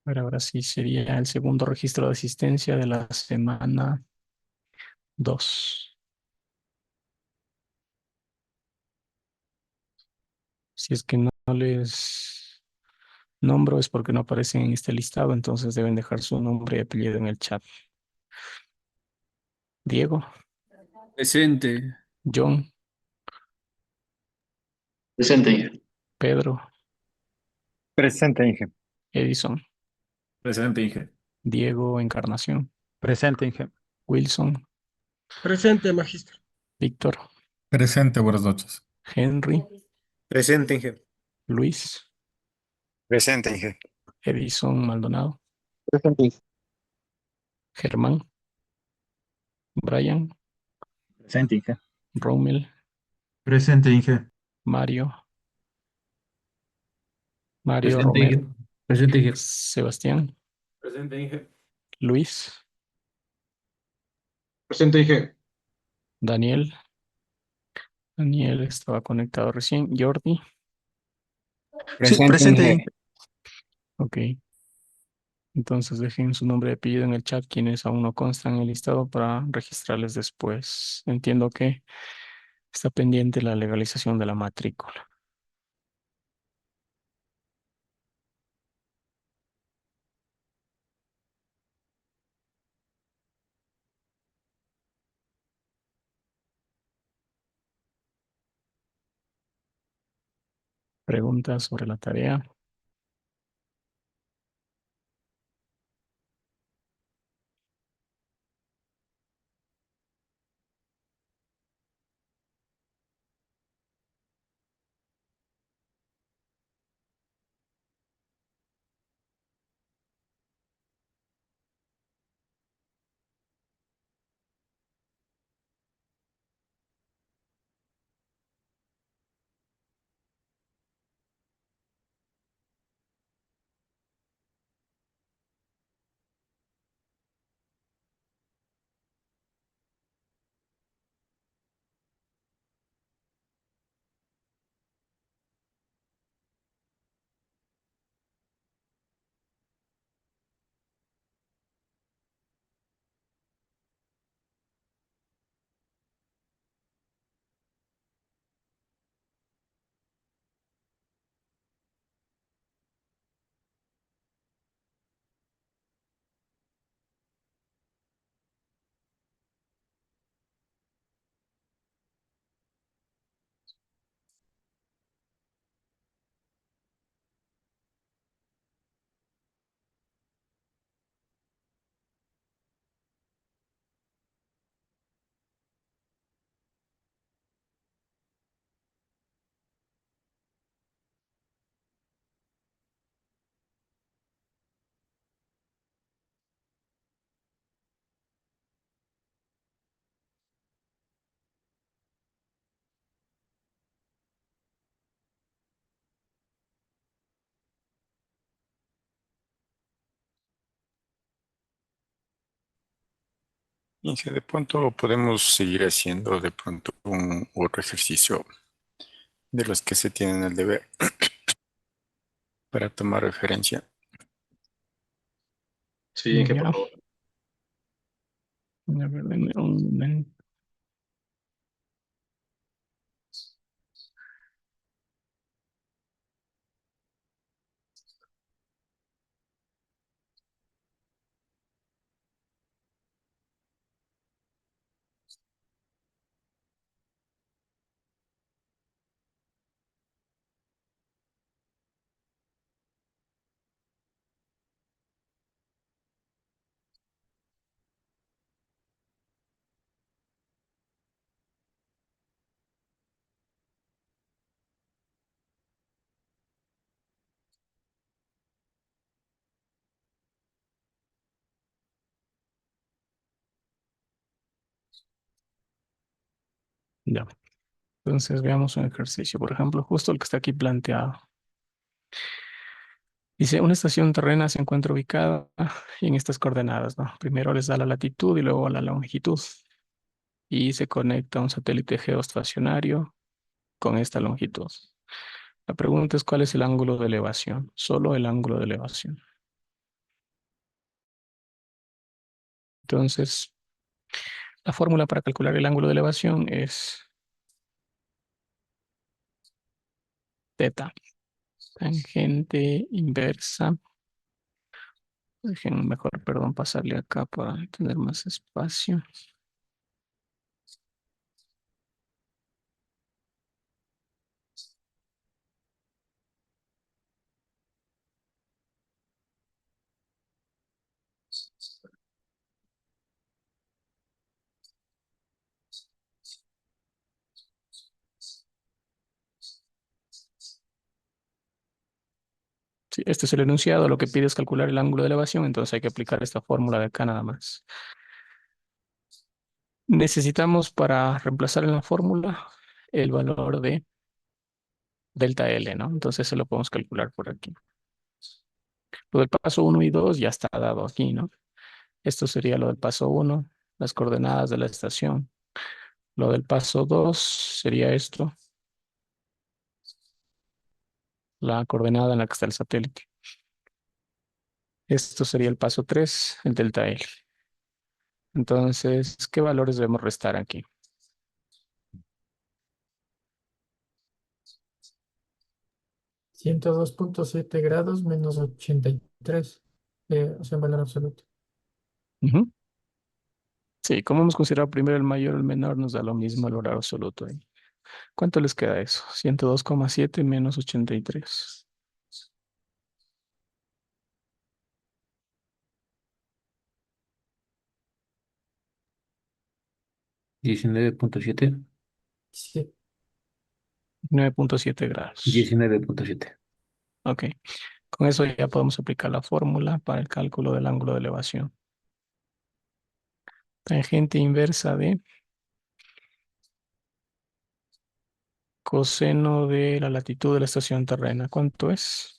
S2: Pero ahora sí sería el segundo registro de asistencia de la semana 2. Si es que no les nombro es porque no aparecen en este listado, entonces deben dejar su nombre y apellido en el chat. Diego,
S3: Presente.
S2: John,
S6: Presente, Inge.
S2: Pedro,
S9: Presente, Inge.
S2: Edison,
S3: Presente, Inge.
S2: Diego, Encarnación,
S7: Presente, Inge.
S2: Wilson,
S4: Presente, magíster.
S2: Víctor,
S5: Presente, buenas noches.
S2: Henry,
S9: Presente, Inge.
S2: Luis,
S9: Presente, Inge.
S2: Edison Maldonado,
S9: Presente, Inge.
S2: Germán, Brian,
S9: Presente, Inge.
S2: Rommel,
S7: Presente, Inge.
S2: Mario, Mario
S3: Presente, Inge.
S2: Romero,
S3: Presente, Inge.
S2: Sebastián,
S3: Presente, Inge.
S2: Luis,
S10: Presente, Inge.
S2: Daniel, Daniel estaba conectado recién, Jordi,
S9: Sí, presente, Inge.
S2: ok. Entonces dejen su nombre y apellido en el chat quienes aún no constan en el listado para registrarles después. Entiendo que está pendiente la legalización de la matrícula. Preguntas sobre la tarea.
S9: Inge, de pronto podemos seguir haciendo de pronto un otro ejercicio de los que se tienen el deber para tomar referencia.
S10: Sí, Inge, por
S2: Ya.
S10: favor.
S2: A ver, denme un momento. Ya. Entonces veamos un ejercicio. Por ejemplo, justo el que está aquí planteado. Dice, una estación terrena se encuentra ubicada en estas coordenadas, ¿no? Primero les da la latitud y luego la longitud. Y se conecta a un satélite geoestacionario con esta longitud. La pregunta es, ¿cuál es el ángulo de elevación? Solo el ángulo de elevación. Entonces, la fórmula para calcular el ángulo de elevación es teta, tangente inversa. Dejen mejor, perdón, pasarle acá para tener más espacio. Sí, este es el enunciado, lo que pide es calcular el ángulo de elevación, entonces hay que aplicar esta fórmula de acá nada más. Necesitamos para reemplazar en la fórmula el valor de delta L, ¿no? Entonces se lo podemos calcular por aquí. Lo del paso 1 y 2 ya está dado aquí, ¿no? Esto sería lo del paso 1, las coordenadas de la estación. Lo del paso 2 sería esto, la coordenada en la que está el satélite. Esto sería el paso 3, el delta L. Entonces, ¿qué valores debemos restar aquí?
S8: 102.7 grados menos 83, o sea, en valor absoluto.
S2: Ujú. Sí, como hemos considerado primero el mayor o el menor, nos da lo mismo el valor absoluto ahí. ¿Cuánto les queda eso? 102,7 menos 83.
S3: 19.7.
S8: Sí.
S2: 9,7 grados.
S3: 19.7.
S2: Ok. Con eso ya podemos aplicar la fórmula para el cálculo del ángulo de elevación. Tangente inversa de coseno de la latitud de la estación terrena. ¿Cuánto es?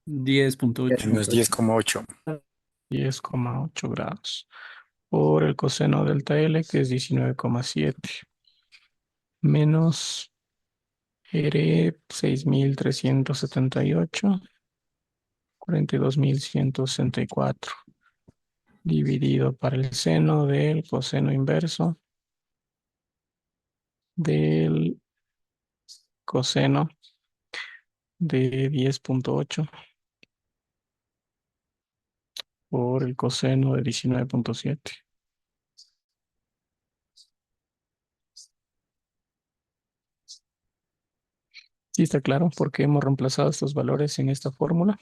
S9: Menos 10,8.
S2: 10,8 grados. Por el coseno delta L, que es 19,7. Menos R 6.378. 42.164. Dividido para el seno del coseno inverso del coseno de 10,8 por el coseno de 19,7. ¿Sí está claro por qué hemos reemplazado estos valores en esta fórmula?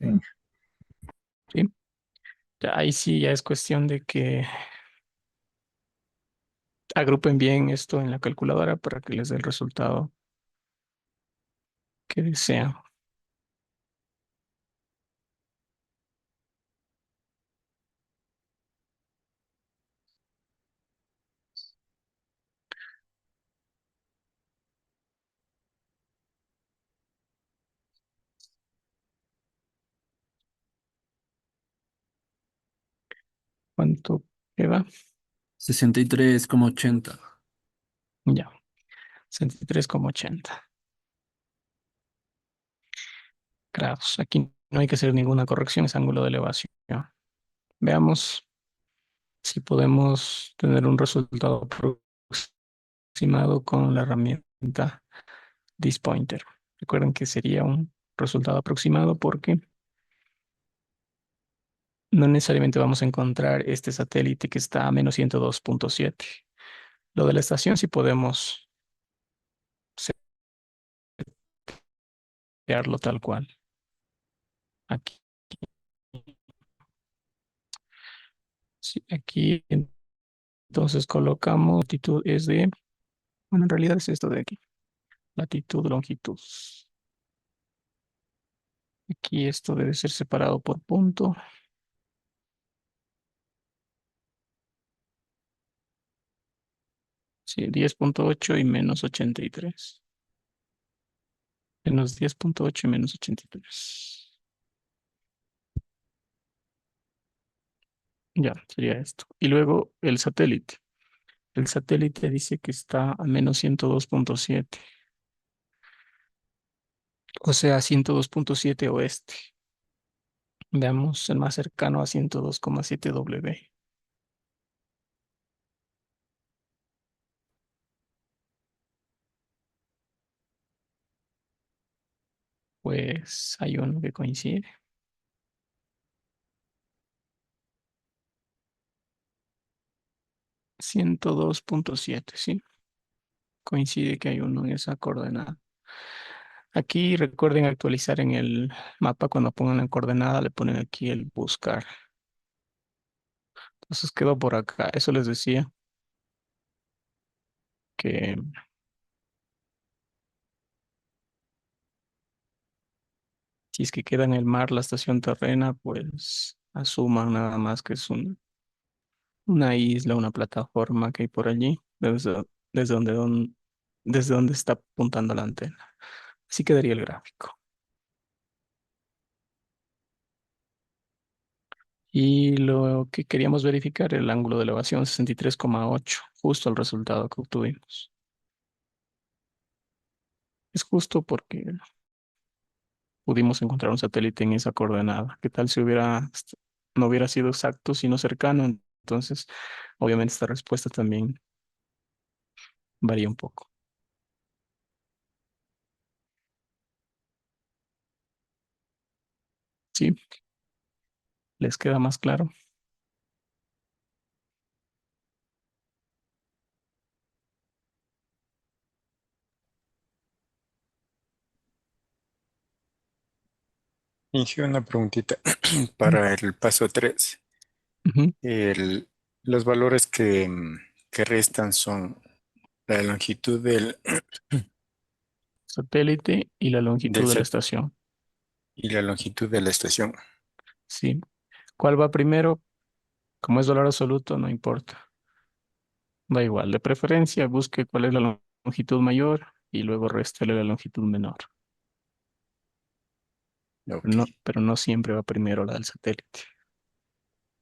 S5: Sí.
S2: Sí. Ya, ahí sí ya es cuestión de que agrupen bien esto en la calculadora para que les dé el resultado que desean. ¿Cuánto queda?
S11: 63,80.
S2: Ya, 63,80 grados. Aquí no hay que hacer ninguna corrección, es ángulo de elevación. Veamos si podemos tener un resultado aproximado con la herramienta DisPointer. Recuerden que sería un resultado aproximado porque no necesariamente vamos a encontrar este satélite que está a menos 102,7. Lo de la estación sí podemos setearlo tal cual. Aquí. Sí, aquí entonces colocamos latitud es de, bueno, en realidad es esto de aquí. Latitud, longitud. Aquí esto debe ser separado por punto. Sí, 10,8 y menos 83. Menos 10,8 y menos 83. Ya, sería esto. Y luego el satélite. El satélite dice que está a menos 102,7. O sea, 102,7 oeste. Veamos el más cercano a 102,7 W. Pues hay uno que coincide. 102,7, sí. Coincide que hay uno en esa coordenada. Aquí recuerden actualizar en el mapa cuando pongan la coordenada, le ponen aquí el buscar. Entonces quedó por acá. Eso les decía que si es que queda en el mar la estación terrena, pues asuman nada más que es una isla, una plataforma que hay por allí, desde desde donde está apuntando la antena. Así quedaría el gráfico. Y lo que queríamos verificar, el ángulo de elevación 63,8, justo el resultado que obtuvimos. Es justo porque pudimos encontrar un satélite en esa coordenada. ¿Qué tal si no hubiera sido exacto, sino cercano? Entonces, obviamente esta respuesta también varía un poco. ¿sí? ¿Les queda más claro?
S9: Inge, una preguntita para el paso 3.
S2: Ujú.
S9: Los valores que restan son la longitud
S2: Satélite y la
S9: del
S2: longitud de la
S9: set
S2: estación.
S9: y la longitud de la estación.
S2: Sí. ¿Cuál va primero? Como es valor absoluto, no importa. Da igual. De preferencia, busque cuál es la longitud mayor y luego réstele la longitud menor.
S9: Ok.
S2: Pero no siempre va primero la del satélite.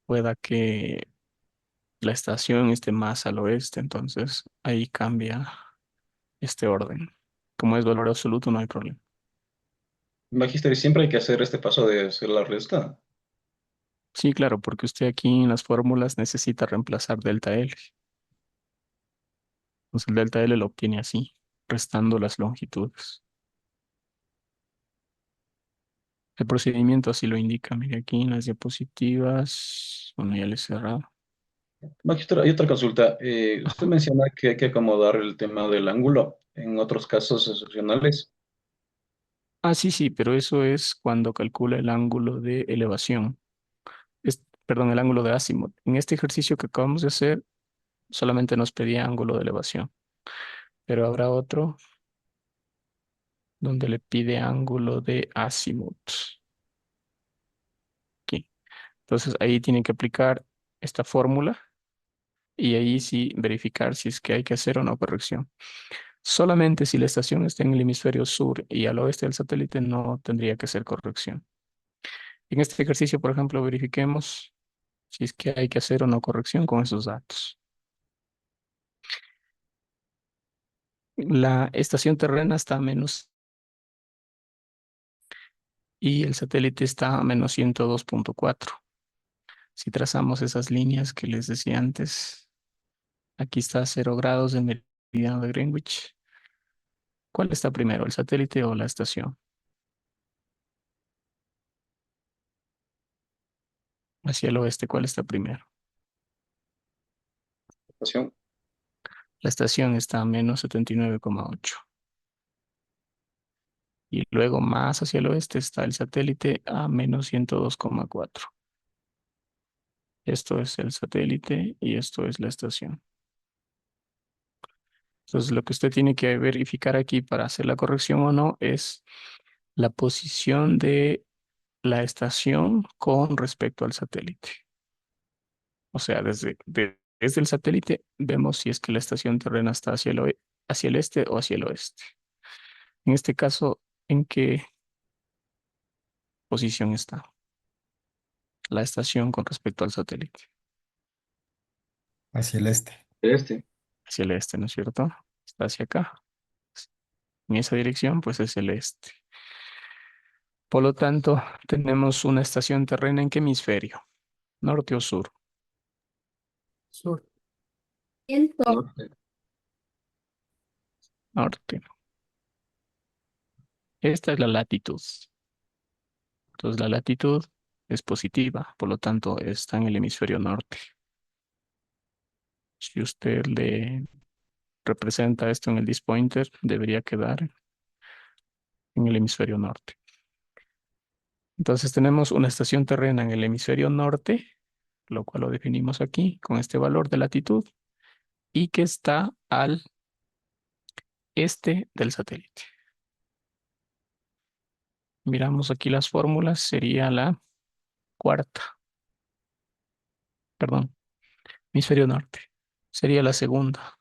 S2: Pueda que la estación esté más al oeste, entonces ahí cambia este orden. Como es valor absoluto, no hay problema.
S10: Magister, siempre hay que hacer este paso de hacer la resta.
S2: Sí, claro, porque usted aquí en las fórmulas necesita reemplazar delta L. Entonces el delta L lo obtiene así, restando las longitudes. El procedimiento así lo indica. Mire aquí en las diapositivas. Bueno, ya le he cerrado.
S10: Magister, hay otra consulta. Usted menciona que hay que acomodar el tema del ángulo en otros casos excepcionales.
S2: Ah, sí, sí, pero eso es cuando calcula el ángulo de elevación. Perdón, el ángulo de azimut. En este ejercicio que acabamos de hacer, solamente nos pedía ángulo de elevación. Pero habrá otro donde le pide ángulo de azimut. Aquí. Entonces ahí tiene que aplicar esta fórmula y ahí sí verificar si es que hay que hacer o no corrección. Solamente si la estación está en el hemisferio sur y al oeste del satélite no tendría que hacer corrección. En este ejercicio, por ejemplo, verifiquemos si es que hay que hacer o no corrección con esos datos. La estación terrena está a menos y el satélite está a menos 102.4. Si trazamos esas líneas que les decía antes, aquí está a 0 grados del meridiano de Greenwich. ¿Cuál está primero, el satélite o la estación? Hacia el oeste, ¿cuál está primero?
S10: Estación.
S2: La estación está a menos 79,8. Y luego más hacia el oeste está el satélite a menos 102,4. Esto es el satélite y esto es la estación. Entonces, lo que usted tiene que verificar aquí para hacer la corrección o no es la posición de la estación con respecto al satélite. O sea, desde el satélite vemos si es que la estación terrena está hacia el este o hacia el oeste. En este caso, ¿en qué posición está la estación con respecto al satélite?
S5: Hacia el este.
S10: Este.
S2: Hacia el este, ¿no es cierto? Está hacia acá. En esa dirección, pues es el este. Por lo tanto, tenemos una estación terrena ¿en qué hemisferio? ¿Norte o sur?
S8: Sur.
S10: Norte.
S2: Norte. Esta es la latitud. Entonces, la latitud es positiva, por lo tanto, está en el hemisferio norte. Si usted le representa esto en el dispointer, debería quedar en el hemisferio norte. Entonces, tenemos una estación terrena en el hemisferio norte, lo cual lo definimos aquí con este valor de latitud, y que está al este del satélite. Miramos aquí las fórmulas, sería la cuarta, perdón, hemisferio norte. Sería la segunda.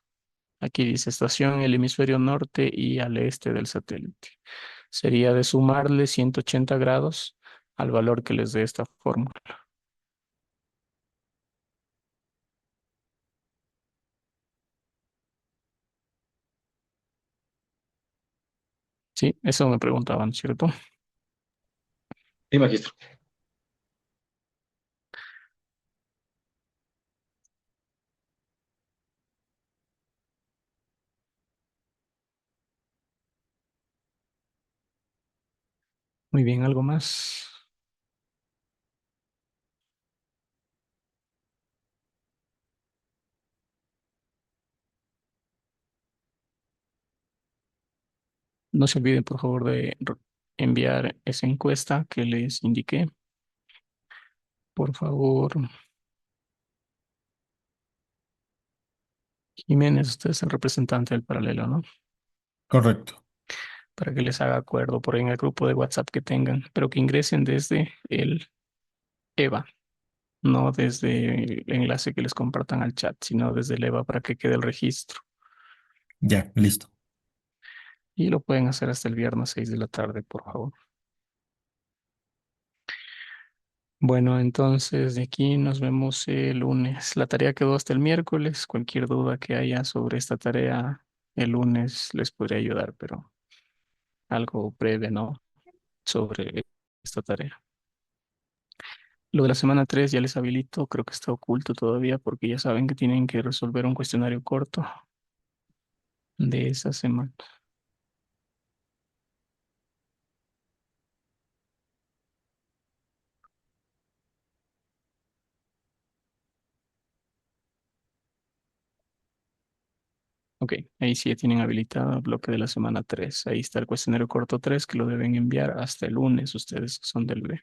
S2: Aquí dice estación en el hemisferio norte y al este del satélite. Sería de sumarle 180 grados al valor que les dé esta fórmula. Sí, eso me preguntaban, ¿cierto?
S10: Sí, magistro.
S2: Muy bien, ¿algo más? No se olviden, por favor, de enviar esa encuesta que les indiqué. Por favor. Jiménez, usted es el representante del paralelo, ¿no?
S5: Correcto.
S2: Para que les haga acuerdo por ahí en el grupo de WhatsApp que tengan, pero que ingresen desde el EVA, no desde el enlace que les compartan al chat, sino desde el EVA para que quede el registro.
S5: Ya, listo.
S2: Y lo pueden hacer hasta el viernes 6 de la tarde, por favor. Bueno, entonces de aquí nos vemos el lunes. La tarea quedó hasta el miércoles. Cualquier duda que haya sobre esta tarea, el lunes les podría ayudar, pero algo breve, ¿no? Sobre esta tarea. Lo de la semana 3 ya les habilito, creo que está oculto todavía porque ya saben que tienen que resolver un cuestionario corto de esa semana. Ok, ahí sí ya tienen habilitado el bloque de la semana 3. Ahí está el cuestionario corto 3 que lo deben enviar hasta el lunes ustedes que son del B.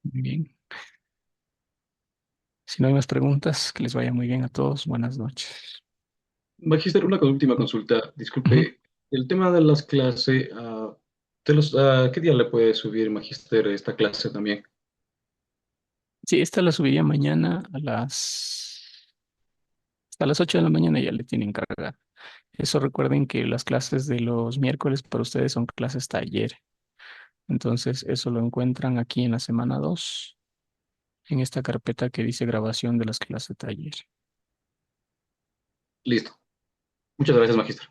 S2: Muy bien. Si no hay más preguntas, que les vaya muy bien a todos. Buenas noches.
S10: Magister, una última consulta. Disculpe, el tema de las clases, ¿qué día le puede subir, Magister, esta clase también?
S2: Sí, esta la subiría mañana hasta las 8 de la mañana ya le tienen cargada. Eso recuerden que las clases de los miércoles para ustedes son clases taller. Entonces, eso lo encuentran aquí en la semana 2, en esta carpeta que dice grabación de las clases taller.
S10: Listo. Muchas gracias, Magister.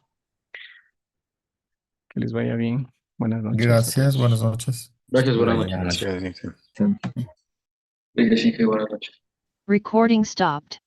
S2: Que les vaya bien. Buenas noches a
S5: Gracias, buenas
S2: todos.
S5: noches.
S10: Gracias, buenas
S11: Buenas
S10: noches.
S11: noches.
S9: Gracias, Inge.
S6: Gracias, Inge. Buenas noches.
S1: Recording stopped.